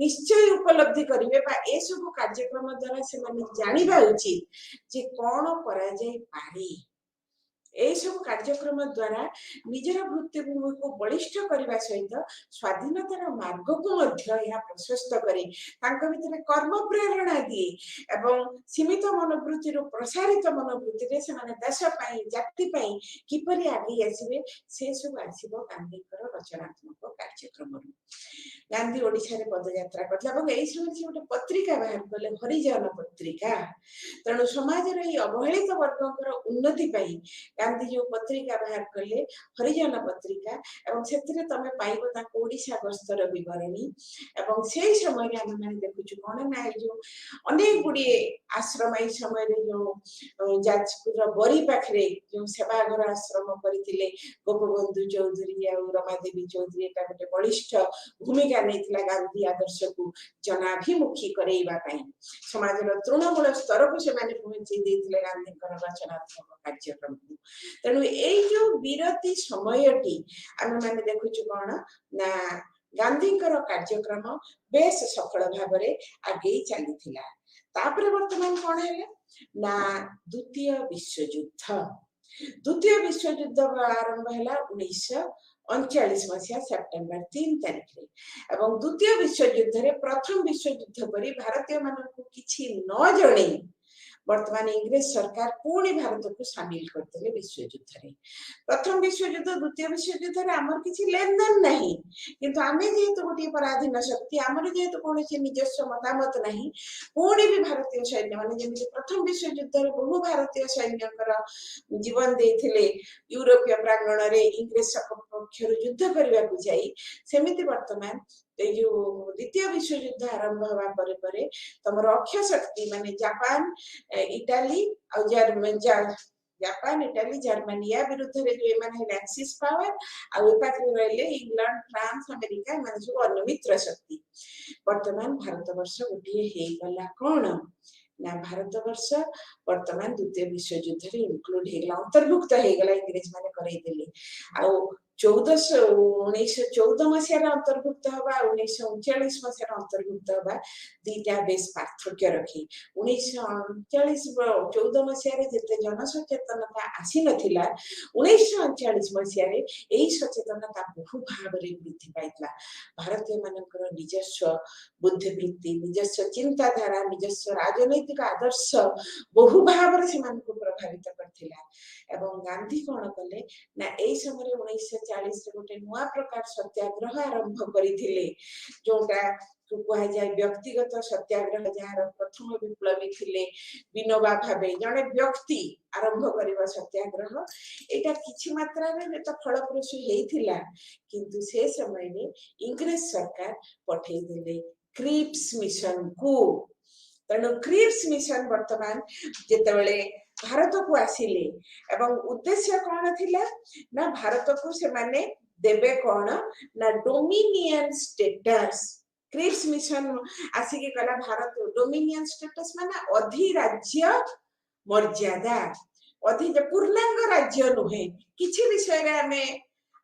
ନିଶ୍ଚୟ ଉପଲବ୍ଧି କରିବେ ବା ଏସବୁ କାର୍ଯ୍ୟକ୍ରମ ଦ୍ୱାରା ସେମାନେ ଜାଣିବା ଉଚିତ ଯେ କଣ କରାଯାଇପାରେ। ଏସବୁ କାର୍ଯ୍ୟକ୍ରମ ଦ୍ୱାରା ନିଜର ଭିତ୍ତିଭୂମିକୁ ବଳିଷ୍ଠ କରିବା ସହିତ ସ୍ୱାଧୀନତାର ମାର୍ଗକୁ ମଧ୍ୟ ଏହା ପ୍ରଶସ୍ତ କରେ। ତାଙ୍କ ଭିତରେ କର୍ମ ପ୍ରେରଣା ଦିଏ ଏବଂ ସୀମିତ ମନୋବୃତ୍ତିରୁ ପ୍ରସାରିତ ମନୋବୃତ୍ତିରେ ସେମାନେ ଦେଶ ପାଇଁ, ଜାତି ପାଇଁ କିପରି ଆଗେଇ ଆସିବେ ସେ ସବୁ ଆସିବ ଗାନ୍ଧୀଙ୍କର ରଚନାତ୍ମକ କାର୍ଯ୍ୟକ୍ରମରୁ। ଗାନ୍ଧୀ ଓଡ଼ିଶାରେ ପଦଯାତ୍ରା କରିଥିଲେ ଏବଂ ଏଇ ସମୟରେ ସେ ଗୋଟେ ପତ୍ରିକା ବାହାର କଲେ, ହରିଜନ ପତ୍ରିକା। ତେଣୁ ସମାଜର ଏଇ ଅବହେଳିତ ବର୍ଗଙ୍କର ଉନ୍ନତି ପାଇଁ ଗାନ୍ଧୀ ଯୋଉ ପତ୍ରିକା ବାହାର କଲେ ହରିଜନ ପତ୍ରିକା, ଏବଂ ସେଥିରେ ତମେ ପାଇବ ତାଙ୍କ ଓଡ଼ିଶା ଗସ୍ତର ବିବରଣୀ। ଏବଂ ସେଇ ସମୟରେ ଆମେ ମାନେ ଦେଖୁଛୁ କଣ ନା ଏଇ ଯୋଉ ଅନେକ ଗୁଡିଏ ଆଶ୍ରମ ଏଇ ସମୟରେ ଯୋଉ ଯାଜପୁରର ବରୀ ପାଖରେ ଯୋଉ ସେବାଘର ଆଶ୍ରମ କରିଥିଲେ ଗୋପବନ୍ଧୁ ଚୌଧୁରୀ ଆଉ ରମାଦେବୀ ଚୌଧୁରୀ, ଏଟା ଗୋଟେ ବଳିଷ୍ଠ ଭୂମିକା ନେଇଥିଲା ଗାନ୍ଧୀ ଆଦର୍ଶକୁ ଜନାଭିମୁଖୀ କରେଇବା ପାଇଁ। ସମାଜର ତୃଣମୂଳ ସ୍ତରକୁ ସେମାନେ ପହଞ୍ଚେଇ ଦେଇଥିଲେ ଗାନ୍ଧୀଙ୍କର ରଚନାତ୍ମକ କାର୍ଯ୍ୟକ୍ରମକୁ। ତେଣୁ ଏଇ ଯୋଉ ବିରତି ସମୟଟି ଆମେ ମାନେ ଦେଖୁଛୁ କଣ ନା ଗାନ୍ଧୀଙ୍କର କାର୍ଯ୍ୟକ୍ରମ ବେଶ ସଫଳ ଭାବରେ ଆଗେଇ ଚାଲିଥିଲା। ତାପରେ ବର୍ତ୍ତମାନ କଣ ହେଲା ନା ଦ୍ୱିତୀୟ ବିଶ୍ୱଯୁଦ୍ଧ ଆରମ୍ଭ ହେଲା 1939 ମସିହା ସେପ୍ଟେମ୍ବର 3 ତାରିଖରେ। ଏବଂ ଦ୍ୱିତୀୟ ବିଶ୍ୱଯୁଦ୍ଧରେ ପ୍ରଥମ ବିଶ୍ୱଯୁଦ୍ଧ ପରି ଭାରତୀୟ ମାନଙ୍କୁ କିଛି ନ ଜଣେଇ ବର୍ତ୍ତମାନ ଇଂରେଜ ସରକାର ପୁଣି ଭାରତକୁ ସାମିଲ କରିଦେଲେ ବିଶ୍ୱଯୁଦ୍ଧରେ। ପ୍ରଥମ ବିଶ୍ୱଯୁଦ୍ଧ ଦ୍ୱିତୀୟ ବିଶ୍ୱଯୁଦ୍ଧରେ ଆମର କିଛି ଲେନଦେନ ନାହିଁ, କିନ୍ତୁ ଆମେ ଯେହେତୁ ଗୋଟିଏ ପରାଧୀନ ଶକ୍ତି, ଆମର ଯେହେତୁ କୌଣସି ନିଜସ୍ୱ ମତାମତ ନାହିଁ, ପୁଣି ବି ଭାରତୀୟ ସୈନ୍ୟ ମାନେ ଯେମିତି ପ୍ରଥମ ବିଶ୍ୱଯୁଦ୍ଧରେ ବହୁ ଭାରତୀୟ ସୈନ୍ୟଙ୍କର ଜୀବନ ଦେଇଥିଲେ ୟୁରୋପୀୟ ପ୍ରାଙ୍ଗଣରେ ଇଂରେଜ ପକ୍ଷରୁ ଯୁଦ୍ଧ କରିବାକୁ ଯାଇ, ସେମିତି ବର୍ତ୍ତମାନ ଏଇ ଯୋଉ ଦ୍ୱିତୀୟ ବିଶ୍ୱଯୁଦ୍ଧ ଆରମ୍ଭ ହେବା ପରେ ପରେ ତମର ଅକ୍ଷୟ ଶକ୍ତି ମାନେ ଜାପାନ, ଇଟାଲୀ ଆଉ ଜାପାନ, ଇଟାଲୀ, ଜର୍ମାନୀ ୟା ବିରୁଦ୍ଧରେ ଯୋଉ ଏମାନେ ହେଲେ ଆକ୍ସିସ ପାୱାର, ଆଉ ଏ ପାଖରେ ରହିଲେ ଇଂଲଣ୍ଡ, ଫ୍ରାନ୍ସ, ଆମେରିକା, ଏମାନେ ସବୁ ଅନ୍ୟ ମିତ୍ର ଶକ୍ତି। ବର୍ତ୍ତମାନ ଭାରତବର୍ଷ ଗୋଟିଏ ହେଇଗଲା କଣ ନା ଭାରତବର୍ଷ ବର୍ତ୍ତମାନ ଦ୍ୱିତୀୟ ବିଶ୍ୱଯୁଦ୍ଧରେ ଇନକ୍ଲୁଡ ହେଇଗଲା, ଅନ୍ତର୍ଭୁକ୍ତ ହେଇଗଲା, ଇଂରେଜ ମାନେ କରେଇଦେଲେ। ଆଉ 1914 ମସିହାରେ ଅନ୍ତର୍ଭୁକ୍ତ ହବା, 1939 ମସିହାରେ ଅନ୍ତର୍ଭୁକ୍ତ ହବା ଦିଟା ବେଶ ପାର୍ଥକ୍ୟ ରଖି। 1914 ମସିହାରେ ଯେତେ ଜନସଚେତନତା ଆସିନଥିଲା, 1939 ମସିହାରେ ଏଇ ସଚେତନତା ବହୁ ଭାବରେ ବୃଦ୍ଧି ପାଇଥିଲା। ଭାରତୀୟ ମାନଙ୍କର ନିଜସ୍ୱ ବୁଦ୍ଧିବୃତ୍ତି, ନିଜସ୍ୱ ଚିନ୍ତାଧାରା, ନିଜସ୍ୱ ରାଜନୈତିକ ଆଦର୍ଶ ବହୁ ଭାବରେ ସେମାନଙ୍କୁ ପ୍ରଭାବିତ କରିଥିଲା। ଏବଂ ଗାନ୍ଧୀ କଣ କଲେ ନା ଏଇ ସମୟରେ 1940ରେ ଗୋଟେ ନୂଆ ପ୍ରକାର ସତ୍ୟାଗ୍ରହ ଆରମ୍ଭ କରିଥିଲେ, ଯୋଉଟା କୁହାଯାଏ ବ୍ୟକ୍ତିଗତ ସତ୍ୟାଗ୍ରହ, ଯାହାର ପ୍ରଥମ ବିପ୍ଳବୀ ଥିଲେ ବିନୋବା ଭାବେ, ଜଣେ ବ୍ୟକ୍ତି ଆରମ୍ଭ କରିବା ସତ୍ୟାଗ୍ରହ। ଏଇଟା କିଛି ମାତ୍ରାରେ ତ ଫଳପ୍ରସୂ ହେଇଥିଲା, କିନ୍ତୁ ସେ ସମୟରେ ଇଂରେଜ ସରକାର ପଠେଇଦେଲେ କ୍ରିପ୍ସ ମିଶନକୁ। ତେଣୁ କ୍ରିପ୍ସ ମିଶନ ବର୍ତ୍ତମାନ ଯେତେବେଳେ ଭାରତକୁ ଆସିଲେ, ଏବଂ ଉଦ୍ଦେଶ୍ୟ କଣ ଥିଲା ନା ଭାରତକୁ ସେମାନେ देबे कौन ना डोमिनियन स्टेटस क्रिप्स मिशन आसिक कला भारत डोमिनियन स्टेटस माने अधिराज्य मर्यादा अधि पूर्णांग राज्य नुहे किछि विषय रे हमें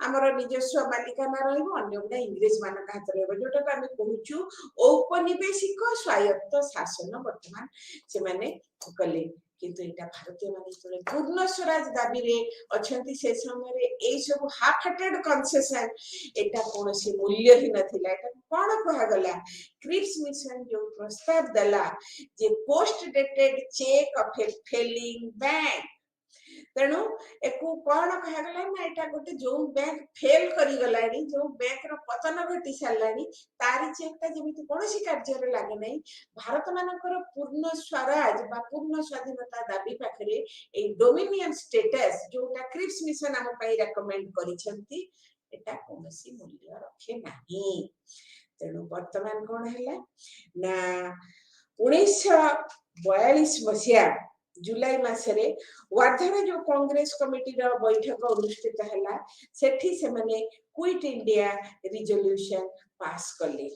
आमर निजस्व मालिकाना रहिबो अन्य गुडा इंग्रेज मानक हाथ रहबो जोटा आमे कहूचु औपनिवेशिक स्वायत्त शासन वर्तमान से माने कले किंतु एटा भारतीय माने तोरे पूर्ण स्वराज दाबी रे अछंती से समय रे ए सब हाफ हार्टेड कंसेशन एटा कोनसी मूल्य ही नथिला एटा कोन कहा गला क्रिप्स मिशन जो प्रस्ताव दला जे post dated cheque of a failing bank तेणु एकु कौन कहगला ना एटा गोटे जो बैंक फेल करी गलानी जो बैंक रो पतन घटी सारलानी तारी चेकटा जेमिति कोनोसी कार्य रे लागे नै भारत मानकर पूर्ण स्वराज बा पूर्ण स्वाधीनता दाबी पाखरे ए डोमिनियन स्टेटस जोटा क्रिप्स मिशन हम पई रेकमेंड करी छंती एटा कोनोसी मूल्य रखे नाही तेणु वर्तमान कोन हैला ना 1942 मसिया जुलाई मासरे वर्धन जो कांग्रेस कमिटी रो बैठक अनुष्ठित हला सेठी से माने क्विट इंडिया रिजोल्यूशन पास कले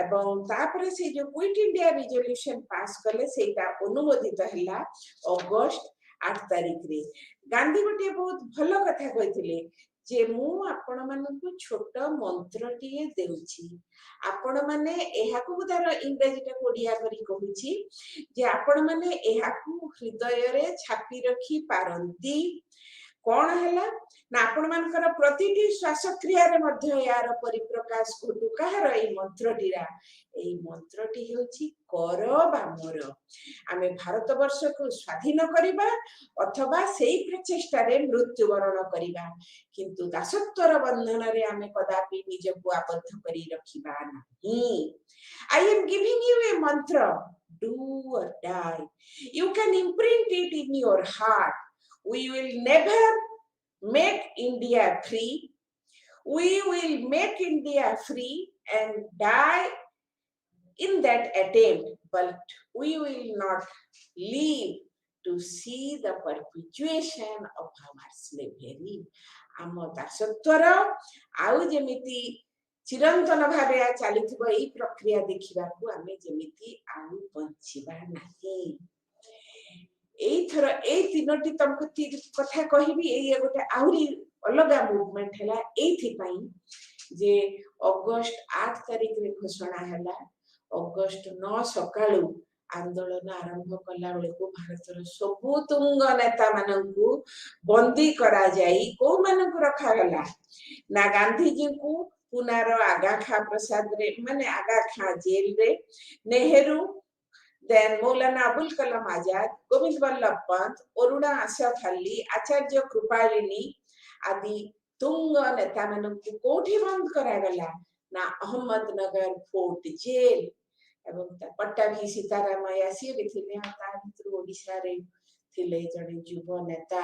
एवं तापरे से जो क्विट इंडिया रिजोल्यूशन पास कले सेटा अनुमोदित हला अगस्त 8 तारिख रे गांधी गोटे बहुत भलो कथा कहिथिले जे मु आपण मानकु छोट मंत्रटिए देउछि आपण माने एहाकु तार इंग्रजीटा ओडिया करी कहूछि जे आपण माने एहाकु हृदय रे छापी रखी पारंती कौन हैला ना आपण मानकर प्रतिटी श्वासक्रिया रे मध्य यार परिप्रकाश घटु कहार ए मंत्रटीरा ए मंत्रटी हेउछि कर बा मोर आमे भारत वर्ष को स्वाधीन करिबा अथवा सेई प्रचेष्टा रे मृत्युवरण करिबा किंतु दासत्वर बंधन रे आमे कदापि निजको आबद्ध करी रखिबा नाही I am giving U A मंत्र do or die you can imprint it in your heart we will never make India free we will make India free and die in that attempt but we will not live to see the perpetuation of our slavery amo dasotwara au jemiti चिरंतन भावे चलीथिबो एई प्रक्रिया देखिबा को आमे जेमिति आउ बंचिबा नाही एई थर एई तीनोटी तमको कथा कहिबी एई गोटे आउरी अलगा मूवमेंट हैला एथि पई जे अगस्त 8 तारिख रे घोषणा हैला अगस्त 9 सकाळू आंदोलन आरंभ कला बेले को भारत सबु तुंग नेता मानकु बंदी करा जाई को मानकु रखा गला ना गांधी जी को पुनार आगा खा प्रसाद रे माने आगा खा जेल रे नेहरू देन मौलाना अबुल कलाम आजाद गोविंद बल्लभ पंत अरुणा आशफ अली आचार्य कृपालिनी आदि तुंग नेता मानकु कोठी बंद करा गला ना अहमदनगर फोर्ट जेल एवं पट्टाभी सीतारामया सी थिले ता भितर ओडिसा रे थिले जने युव नेता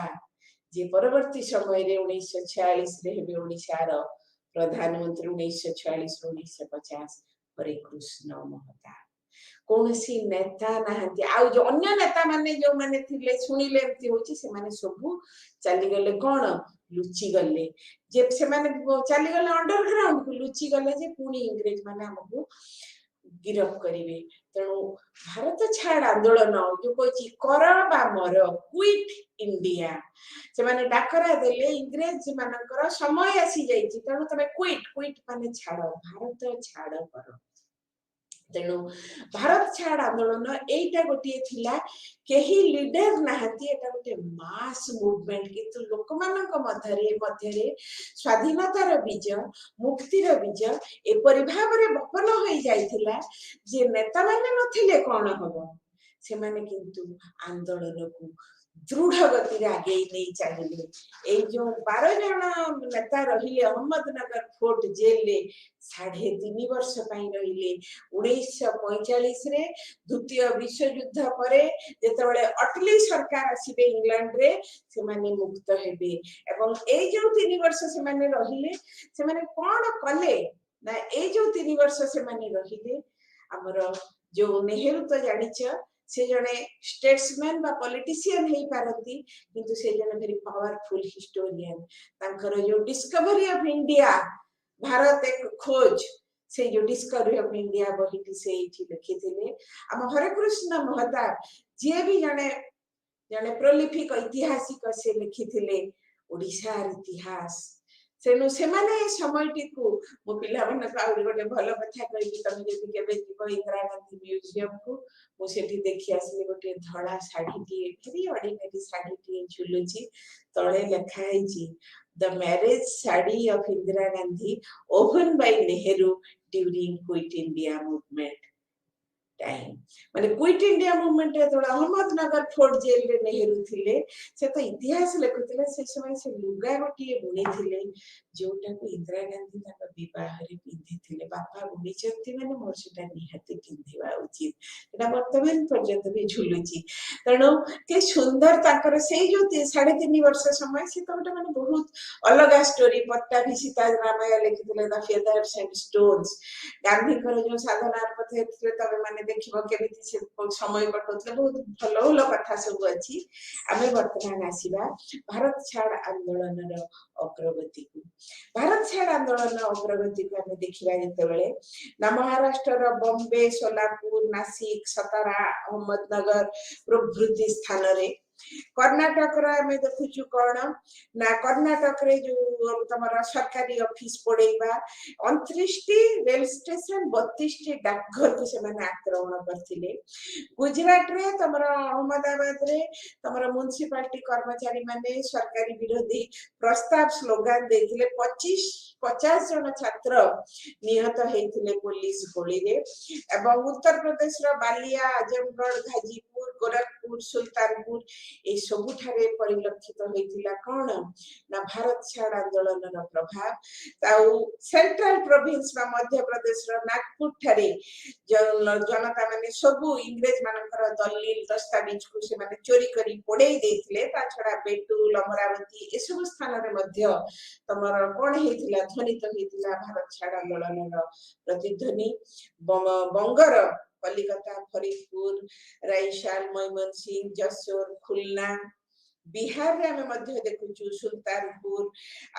जे परवर्ती समय रे 1946 रे हेबे ओडिसा रो प्रधानमंत्री 1946-1950 हरे कृष्ण महता कौन सी नेता नहांती आउ जो अन्य नेता माने जो माने थिले सुनिले एमती होची से माने सबु चली गले कोन लुचि गले जे से माने चली गले अंडरग्राउंड को लुचि गले जे पुनी इंग्रेज माने हमकु गिरफ करिवे तेणु भारत छाड़ आंदोलन जो कोची कर बा मर क्विट इंडिया से माने डाकरा देले इंग्रेज मानकर समय आसी जाईची तेणु तमे क्विट क्विट माने छाड़ भारत छाड़ कर तेणु भारत छाड़ आंदोलन एटा गोटे थिला केही लीडर नहाती एटा गोटे मास मूवमेंट किंतु लोक मानक मध्यरे स्वाधीनतार बीज मुक्तिर बीज एपरि भाबरे बपन होई जाइथिला जे नेता माने नथिले कोन हबो से माने किंतु आंदोलन को दृढ़ गति आगे नहीं चलिए ए जो 12 जन नेता रहिले अहमदनगर फोर्ट जेल रे 3.5 वर्ष पई रहिले 1945 रे द्वितीय विश्व युद्ध परे जेतेबेले अटली सरकार आसीबे इंग्लैंड रे से माने मुक्त हेबे एवं ए जो 3 वर्ष से माने रहिले से माने कोन कले ना ए जो 3 वर्ष से माने रहिले हमर जो नेहरू तो जानिछ से जने स्टेट्समैन बा पॉलिटिशियन हेई पारती किंतु से जने वेरी पावरफुल हिस्टोरियन तांकर जो डिस्कवरी ऑफ इंडिया भारत एक खोज से जो डिस्कवरी ऑफ इंडिया बहिटी से लिखिथिले हम हरे कृष्ण महताब जे भी जने जने प्रोलिफिक ऐतिहासिक से लिखिथिले ओडिशार इतिहास सेनु सेमाने समयटी को मो पिला मन का गोटे भलो कथा कहि तमे जति केबे जीव इंदिरा गांधी म्यूजियम को मो सेठी देखि आसली गोटे धड़ा साड़ी टी भेरी ऑर्डिनरी साड़ी टी झुलुची तळे लिखा है the marriage sari of Indira Gandhi open by Nehru during quit India movement time माने क्विट इंडिया मूवमेंट तो अहमदनगर फोर्ट जेल रे नेहरू थिले से तो इतिहास लिखुथिले से समय से लुगा गोटी बुनी थिले जोटा को इंदिरा गांधी ताका विवाह रे पिंधि थिले बापा बुनी चंती माने मोर सेटा निहाती पिंधिवा उचित एटा वर्तमान पर्यंत भी झुलुची तणो के सुंदर ताकर से जो 3.5 वर्ष समय से तो माने बहुत अलग स्टोरी पट्टा भी सीता रामायण लिखिथिले the feathers and stones Gandhi कर जो साधना पथे थिले तबे माने देखिबो केमिति से समय कटोतले बहुत भलो भलो कथा सब अछि आमे वर्तमान आसीबा भारत छाड़ आंदोलन रो अग्रगति को भारत छाड़ आंदोलन अग्रगति को आमे देखिबा जते बेले ना महाराष्ट्र रो बॉम्बे सोलापुर नासिक सतारा अहमदनगर प्रभृति स्थान रे कर्नाटक रो आमे देखुछु कोन ना कर्नाटक रे जो तमरा सरकारी ऑफिस पड़ेबा 29 टी रेल स्टेशन 32 टी डाकघर को से माने आक्रमण करथिले गुजरात रे तमरा अहमदाबाद रे तमरा म्युनिसिपालिटी कर्मचारी माने सरकारी विरोधी प्रस्ताव स्लोगन देथिले 50 जन छात्र निहत हेथिले पुलिस गोली रे एवं उत्तर प्रदेश रो बालिया आजमगढ़ गाजीपुर गोरखपुर सुल्तानपुर ए सबुठारे परिलक्षित होइतिला कोन ना भारत छाड़ आंदोलन रो प्रभाव ताऊ सेंट्रल प्रोविंस में मध्य प्रदेश रो नागपुर ठारे जनता माने सबु इंग्रेज मानकर दलील दस्तावेज को से माने चोरी करी पड़ेई देथिले ता छडा बेटुल अमरावती ए सब स्थान रे मध्य तमर कोन हेतिला ध्वनित हेतिला भारत छाड़ आंदोलन रो प्रतिध्वनि बंगर कलिकता फरीदपुर रायशाल मयमनसिंह जसोर खुलना बिहार रे हमें मध्य देखुछु सुल्तानपुर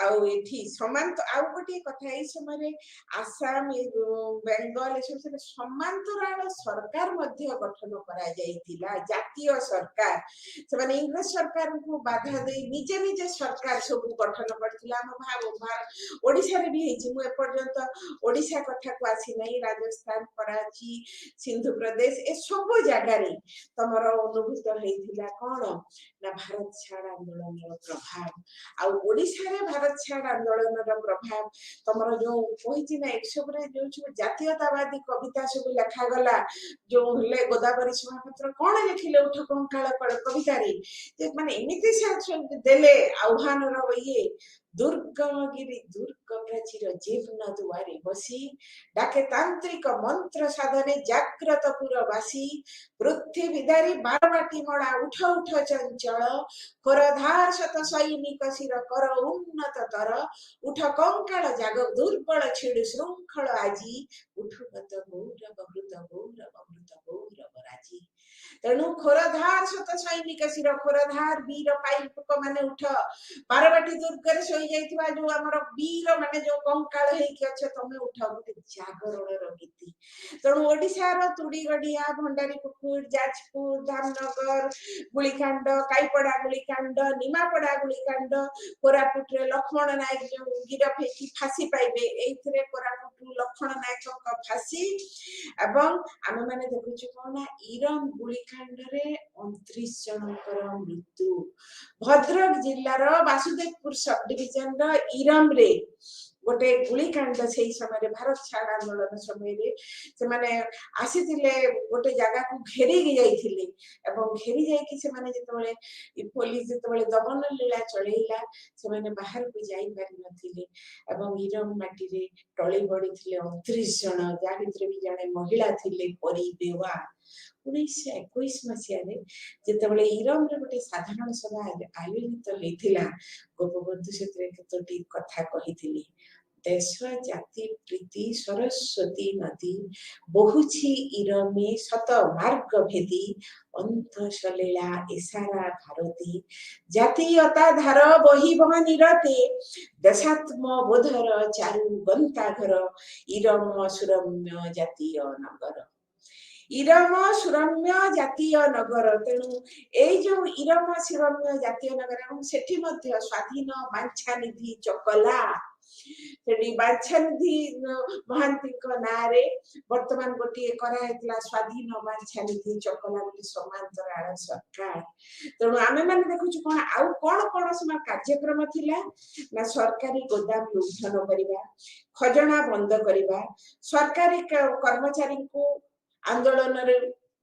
आउ एठी समांत आउ गोटे कथा ए समय आसाम बेंगल ए सब से समांतराल सरकार मध्य गठन करा जाइतिला जातीय सरकार से माने इंग्लिश सरकार को बाधा दे निजे निजे सरकार सब गठन करथिला हम भाव ओडिसा रे भी हेछि मु ए पर्यंत ओडिसा कथा को आसी नहीं राजस्थान कराची सिंधु प्रदेश ए सब जगह रे तमरो अनुभूत हेतिला कोन ना भारत छाड़ आंदोलन प्रभाव आ ओडिसा रे भारत छाड़ आंदोलन प्रभाव तमरो जो कहिछि ना 100 रे जो जातीयतावादी कविता सब लिखा गला जो हले गोदावरी सभापत्र कोन लिखिले उठ कंकाळ कविता रे जे माने एमिति से देले आह्वान रो ये दुर्गमगिरी दुर्ग प्राचीर जीर्ण दुआरे बसी डाके तांत्रिक मंत्र साधने जाग्रत पुरवासी पृथ्वीधारी बारमाटी मड़ा उठ उठ चंचल करधार शत सैनिक शिर कर उन्नत तर उठ कंकाळ जाग दुर्बल छिड़ श्रृंखल आजी उठुगत गौरव राजी तेणु खोरधार शत सैनिक शिर खोरधार वीर पाइक माने उठ बारबाटी दुर्ग रे सोई जाइथिबा जो हमर वीर माने जो कंकाळ हेइ कि छ तमे उठ गोटे जागरण रो गीति तेणु ओडिसा रो तुडीगडिया भंडारी पुकुर जाजपुर धामनगर गुलिकांड काईपड़ा गुलिकांड निमापड़ा गुलिकांड कोरापुट रे लक्ष्मण नायक जो गिरफ हेकी फांसी पाइबे एइथरे कोरापुट लक्ष्मण नायक का फांसी एवं आमे माने देखुछु कोना इरम गुलिकांड रे 29 जनकर मृत्यु भद्रक जिल्लार वासुदेवपुर सब डिविजन रो इरम रे गोटे गुलिकांड से समय भारत छाड़ आंदोलन समय से माने आसीथिले गोटे जगह को घेरी जाइथिले एवं घेरी जाइकि से माने जतबेले पुलिस जतबेले दमन लीला चलेइला से माने बाहर को जाई पारि नथिले एवं इरम माटी रे टळी पड़िथिले 29 जन जा भितरे भी जने महिला थिले परी बेवा 1921 मसिया रे जतबेले इरम रे गोटे साधारण सभा आयोजित हेतिला गोपबंधु क्षेत्र केतोटी कथा कहिथिली देश जाति प्रीति सरस्वती नदी बहुछि इरमे शत मार्ग भेदी अंत सलीला इशारा भारती जातीयता धार बहिब निरते देशात्म बोधर चारु गंताघर इरम सुरम्य जातीय नगर इरम सुरम्य जातीय नगर तेणु एई जो इरम सुरम्य जातीय नगर सेठी मध्य स्वाधीन बांछानिधि चकला सेठी बांछानिधि महांती नारे वर्तमान गोटे कराइतला स्वाधीन बांछानिधि चकला बोली समांतराल सरकार तेणु आमे माने देखुछु कोन आउ कोन कोन सम कार्यक्रम थिला ना सरकारी गोदाम लुंठन करिबा खजना बंद करिबा सरकारी कर्मचारी को आंदोलन रे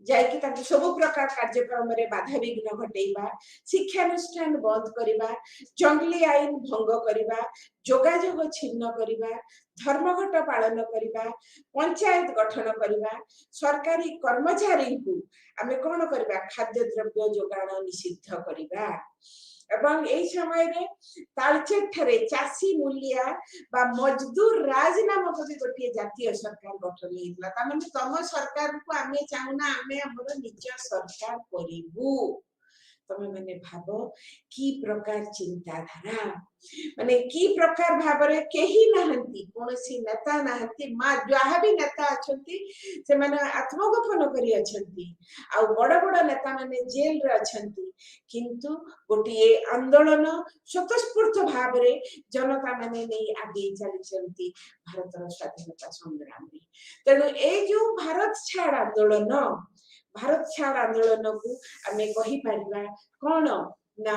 जाइकी ताकि सब प्रकार कार्यक्रम रे बाधा विघ्न घटेइबा शिक्षानुष्ठान बंद करिबा जंगली आईन भंग करिबा जोगाजोग छिन्न करिबा धर्मघट पालन करिबा पंचायत गठन करिबा सरकारी कर्मचारी को आमे कोन करिबा खाद्य द्रव्य जोगाण निषिद्ध करिबा एवं एई समय रे तालचेर ठरे चासी मूलिया बा मजदूर राज नामक भी गोटे जातीय सरकार गठन हेतला ता माने तम सरकार को आमे चाहुना आमे हमर निज सरकार करिबू तमे माने भाबो की प्रकार चिंताधारा माने की प्रकार भाबरे केही नाहंती कोनसी नेता नाहंती मा जहा भी नेता अछंती से माने आत्मगोपन करी अछंती आ बड़ बड़ नेता माने जेल रे अछंती किंतु गोटे आंदोलन स्वतःस्फूर्त भाबरे जनता माने नै आगे चली चलती भारत स्वाधीनता संग्राम रे तेनु ए जो भारत छाड़ आंदोलन को आमे कहि परिबा कोन ना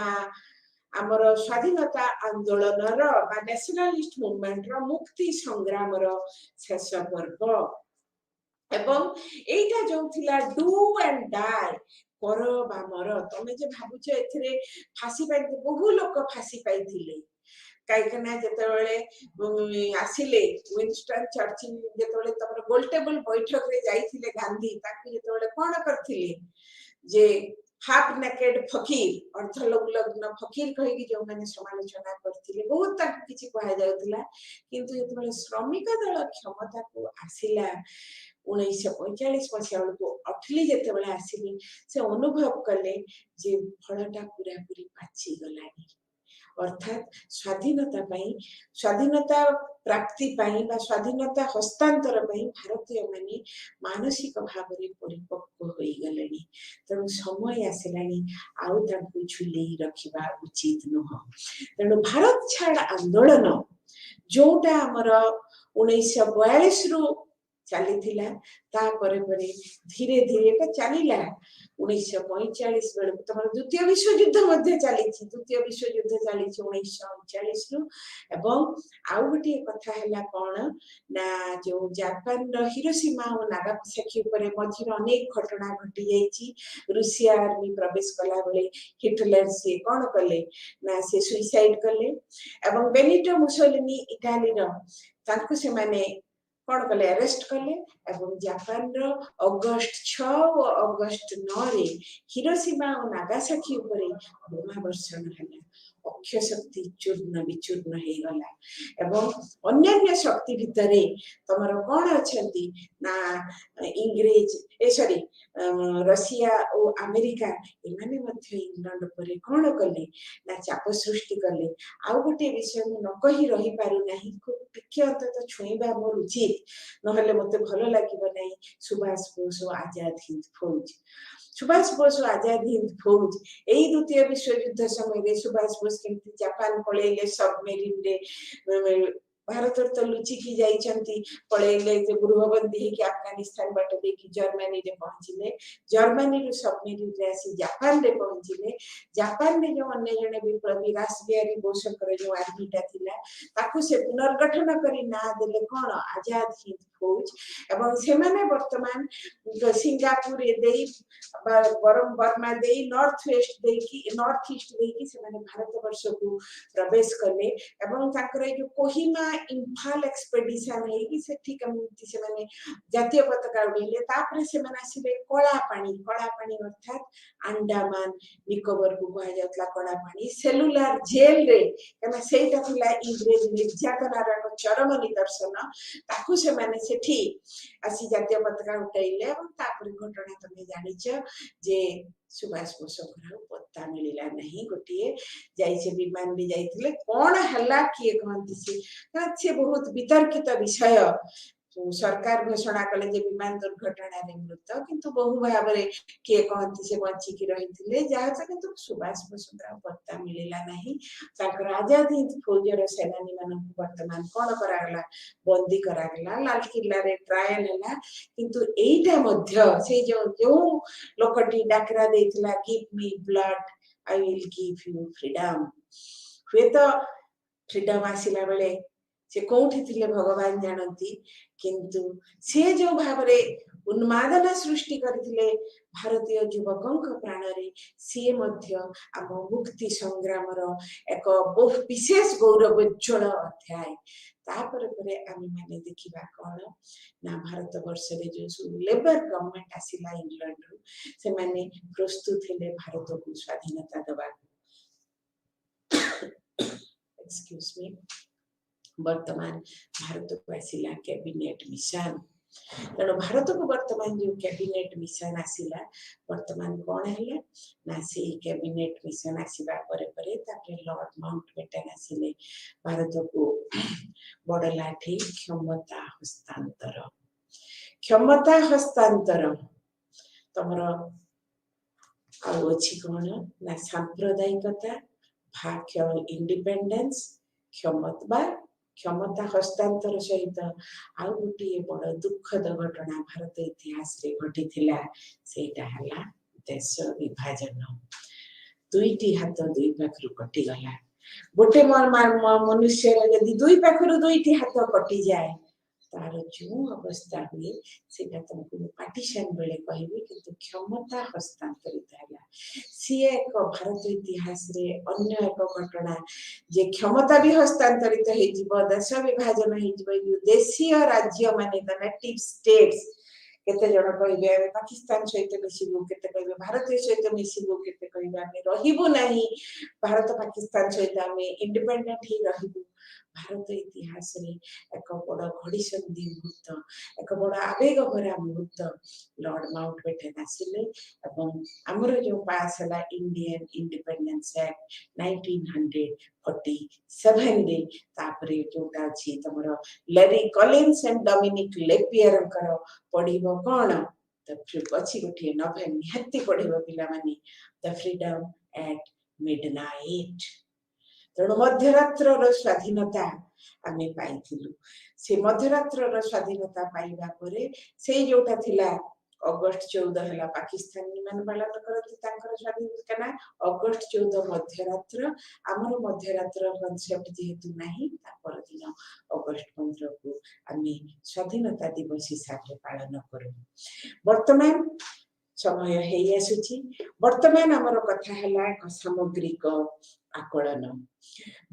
आमर स्वाधीनता आंदोलन रो नेशनलिस्ट मूवमेंट रो मुक्ति संग्राम रो शेष पर्व एवं एटा जो थिला डू एंड डाई कर बा मर तमे जे भाबुछ एथिरे फांसी पाई बहु लोक फांसी पाइथिले काइकना जेतेबेले आसिले विंस्टन चर्चिल जेतेबेले तमर गोलटेबल बैठक रे जाइथिले गांधी ताकि जेतेबेले कोन करथिले जे हाफ नेकेड फकीर अर्धलग्न फकीर कहि जो माने समालोचना करथिले बहुत तक किछि कहा जाउतला किंतु जेतेबेले श्रमिक दल क्षमता को आसिला 1945 मसिया को अठली जेतेबेले आसिली से अनुभव कले जे फलटा पूरा पूरी पाची गलानी अर्थात स्वाधीनता प्राप्ति पाई बा स्वाधीनता हस्तांतर पाई भारतीय माने मानसिक भाव रे परिपक्व होई गलेनी तेणु समय आसिलानी आउ तांकु झुली रखिबा उचित नह तेणु भारत छाड़ आंदोलन जोटा हमर 1942 रु चली थिला ता परे परे धीरे धीरे का चलीला 1945 बेले तमर द्वितीय विश्व युद्ध मध्य चली द्वितीय विश्व युद्ध चली 1939 रु एवं आउ गोटे कथा हैला कोन ना जो जापान रो हिरोशिमा और नागासाकी ऊपर मझिर अनेक घटना घटी जाईची रूसिया आर्मी प्रवेश कला बेले हिटलर से कोन कले ना से सुसाइड कले एवं बेनिटो मुसोलिनी इटाली रो तांकु से माने कोन कले अरेस्ट कले एवं जापान रो अगस्त 6 और अगस्त 9 रे हिरोशिमा और नागासाकी ऊपर बोमा वर्षण हला अक्षय शक्ति चूर्ण विचूर्ण हे गला एवं अन्य शक्ति भितरे तमर कोन अछंती ना इंग्रेज सॉरी रशिया और अमेरिका एमाने मध्य इंग्लैंड पर कोन कले ना चाप सृष्टि कले आउ गोटे विषय न कहि रही पारु नाही खूब टिके अंत छुईबा मोर उचित नहले मते भलो लागिबो नाही सुभाष बोस आजाद हिंद फौज सुभाष बोस आजाद हिंद फौज एई द्वितीय विश्व युद्ध समय सुभाष बोस केमती जापान पळेले सबमेरिन रे भारत तो लुचि की जाइछंती पळेले जे गृहबंदी हे कि अफगानिस्तान बाट देखि जर्मनी रे पहुंचिले जर्मनी रो सबमेरिन रे आसी जापान रे पहुंचिले जापान रे जो अन्य जने विप्लवी रासबिहारी बोसकर जो आर्मीटा थिला ताकू से पुनर्गठन करी ना देले कोन आजाद हिंद फौज एवं से माने वर्तमान सिंगापुर देई बरम बर्मा देई नॉर्थ ईस्ट देई कि से माने भारत वर्ष को प्रवेश करले एवं ताकर जो कोहिमा इम्फाल एक्सपेडिशन है कि सेठी कम्युनिटी से माने जातीय पताका उड़ेले तापरे से माने आसिले कला पानी अर्थात अंडमान निकोबर को कहा जातला कला पानी सेलुलर जेल रे कना सेटा थिला इंग्रेज निर्यातनार एक चरम निदर्शन ताकू से माने सेठी आसी जातीय पताका उठाइले और तापरे घटना तमे जानिछ जे सुभाष बोसଙ୍କର पत्ता मिलिला नहीं गोटे जाइसे विमान भी जाइथिले कोन हल्ला किए कहंती से बहुत वितर्कित विषय सरकार घोषणा कले जे विमान दुर्घटना रे मृत किंतु बहु भाव रे किए कहंती से बची की रहिथिले जाहा किंतु सुभाष बोसଙ୍କର पत्ता मिलिला नहीं ताकर आजाद हिंद फौजर सेनानी मानन वर्तमान कोन करागला बंदी करागला लाल किला रे ट्रायल हला किंतु एइटा मध्य से जो लोकटी डाकरा देथिला give me blood I will give you freedom हुए तो फ्रीडम आसिला बेले से कोठी थिले भगवान जानती किंतु से जो भाव रे उन्मादना सृष्टि करथिले भारतीय युवकंक प्राण रे से मध्य आम मुक्ति संग्राम रो एक बहु विशेष गौरवोज्वल अध्याय तापर परे आमी माने देखिबा कोन ना भारत वर्ष रे जो लेबर गवर्नमेंट आसिला इंग्लैंड रो से माने प्रस्तुत हेले भारत को स्वाधीनता दबा एक्सक्यूज मी वर्तमान भारत को आसिला कैबिनेट मिशन तेणु भारत को वर्तमान जो कैबिनेट मिशन आसिला वर्तमान कौन है ना से कैबिनेट मिशन आसिबा परे परे ताके लॉर्ड माउंटबेटन आसिले भारत को बड़ लाठी क्षमता हस्तांतर तमर आछि कोन ना सांप्रदायिकता भाग्य इंडिपेंडेंस क्षमता हस्तांतर सहित आउ गोटे बड़ दुखद घटना भारत इतिहास रे घटी सेटा हला देश विभाजन दुईटी हाथ दुई पाखरु कटि गला गोटे मनुष्य यदि दुई पाखरु दुईटी हाथ कटि जाए तार जो अवस्था हुए सेटा तुमको पार्टीशन बेले कहबी किंतु क्षमता हस्तांतरित हला सी एक भारत इतिहास रे अन्य एक घटना जे क्षमता भी हस्तांतरित हे जीव देश विभाजन हे जीव देशीय राज्य माने द नेटिव स्टेट्स केते जण कहबे आमे पाकिस्तान सहित मिसिबो केते कहबे भारत सहित मिसिबो केते कहबे आमे रहिबो नाही भारत पाकिस्तान सहित आमे इंडिपेंडेंट ही रहिबो भारत इतिहास रे एक बड़ घड़ी संधि मुहूर्त एक बड़ आवेग भरा मुहूर्त लॉर्ड माउंटबेटन आसिले एवं हमर जो पास हला इंडियन इंडिपेंडेंस एक्ट 1947 रे तापरे जोटा छी तमरो लेरी कॉलिन्स एंड डोमिनिक लेपियर कर पढिबो कोन द पछि गोटे नभे निहत्ति पढिबो पिला माने द फ्रीडम एट मिडनाइट तेणु मध्यरात्र स्वाधीनता आमे पाइथिलु से मध्यरात्र स्वाधीनता पाइबा परे से जोटा थिला अगस्त 14 हला पाकिस्तानी मान पालन करथि तांकर स्वाधीनता ना अगस्त 14 मध्यरात्र हमर मध्यरात्र कॉन्सेप्ट जेतु नाही ता पर दिन अगस्त 15 को आमे स्वाधीनता दिवस हिसाब रे पालन करू वर्तमान समय हे आसुची वर्तमान हमर कथा हला एक सामग्रिक आकलन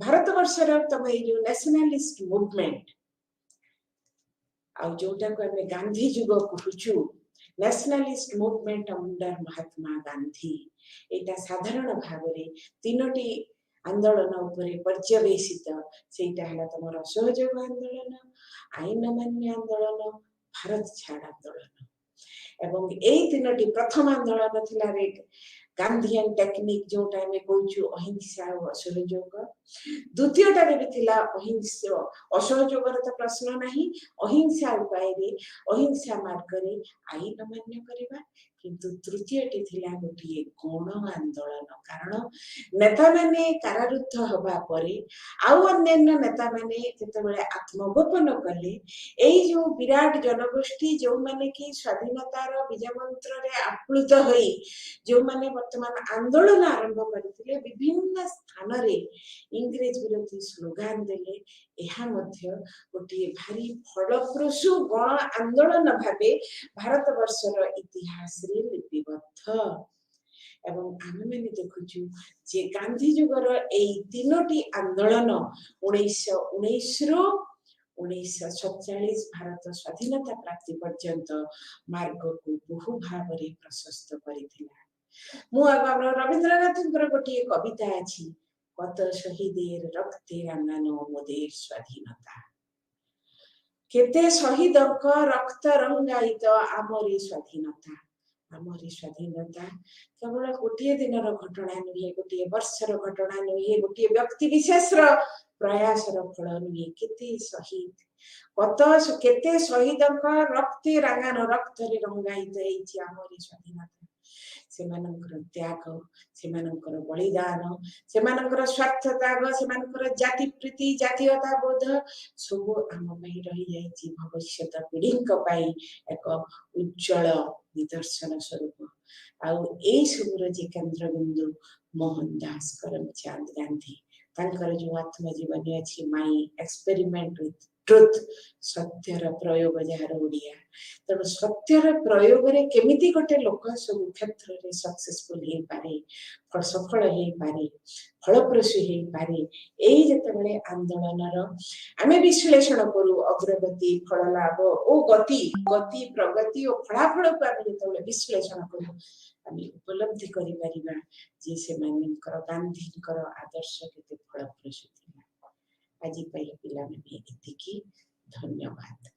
भारत वर्षर तम जो नेशनलिस्ट मूवमेंट आ जोटा को हमें गांधी युग कहूचु nationalist movement under Mahatma Gandhi एटा साधारण भाव रे तीनोटी आंदोलन उपरे पर्यवेसित सेटा हला तमर असहयोग आंदोलन आईन मान्य आंदोलन भारत छाड़ आंदोलन एवं एई तीनोटी प्रथम आंदोलन थिला रे गांधीयन टेक्निक जो टाइम में कहूचु अहिंसा और असहयोग द्वितीय टाइम भी थिला अहिंसा असहयोग तो प्रश्न नहीं अहिंसा उपाय रे अहिंसा मार्ग रे आईन मान्य करबा किंतु तृतीयटी थिला गोटे गण आंदोलन कारण नेता माने कारारुद्ध हवा परे आउ अन्य नेता माने जेतेबेले आत्मगोपन कले एई जो विराट जनगोष्ठी जो माने कि स्वाधीनतार बीज मंत्र रे आप्लुत होई जो माने वर्तमान आंदोलन आरंभ करथिले विभिन्न स्थान रे इंग्रेज विरोधी स्लोगान देले एहा मध्य गोटे भारी फलप्रसू गण आंदोलन भाबे भारत वर्षर इतिहास रे लिपिबद्ध एवं आमे माने देखुछु जे गांधी युगर एई तीनोटी आंदोलन 1919 रो 1947 भारत स्वाधीनता प्राप्ति पर्यंत मार्ग को बहु भाव प्रशस्त कर रवींद्रनाथ गोटे कविता अच्छी कत शहीदेर रक्ते रांगानो मोदेर स्वाधीनता केते शहीद रक्त रंगायित आमरी स्वाधीनता आमरी स्वाधीनता केवल गोटे दिन घटना नुहे गोटे वर्षर घटना नुहे गोटे व्यक्ति विशेष प्रयास फल नुहे केते शहीद केते शहीद रक्ते रांगान रक्त रंगायित आमरी स्वाधीनता सेमानंकर त्याग सेमानंकर बलिदान सेमानंकर स्वार्थ त्याग सेमानंकर जाति प्रीति जातीयता बोध सब आम रही जाइए भविष्य पीढ़ी एक उज्जवल निदर्शन स्वरूप आई सबुर जे केन्द्र बिंदु मोहन दास करमचंद गांधी जो आत्मजीवनी अच्छी माई एक्सपेरिमेंट विथ ट्रुथ सत्यर प्रयोग जार ओडिया तेणु सत्यर प्रयोग रे केमिति गोटे लोक सब क्षेत्र रे सक्सेसफुल हे पारे सफल हे पारे फलप्रसूी हे पारे एई जतबेले आंदोलनर आमे विश्लेषण करू अग्रगति फल लाभ ओ गति गति प्रगति और फलाफल को आमे जतबेले विश्लेषण करू आमे उपलब्धि करि परिबा जे से मानकर गांधीकर आदर्श केते फलप्रसूी थिला आज पाई पिला माने एतिकी धन्यवाद।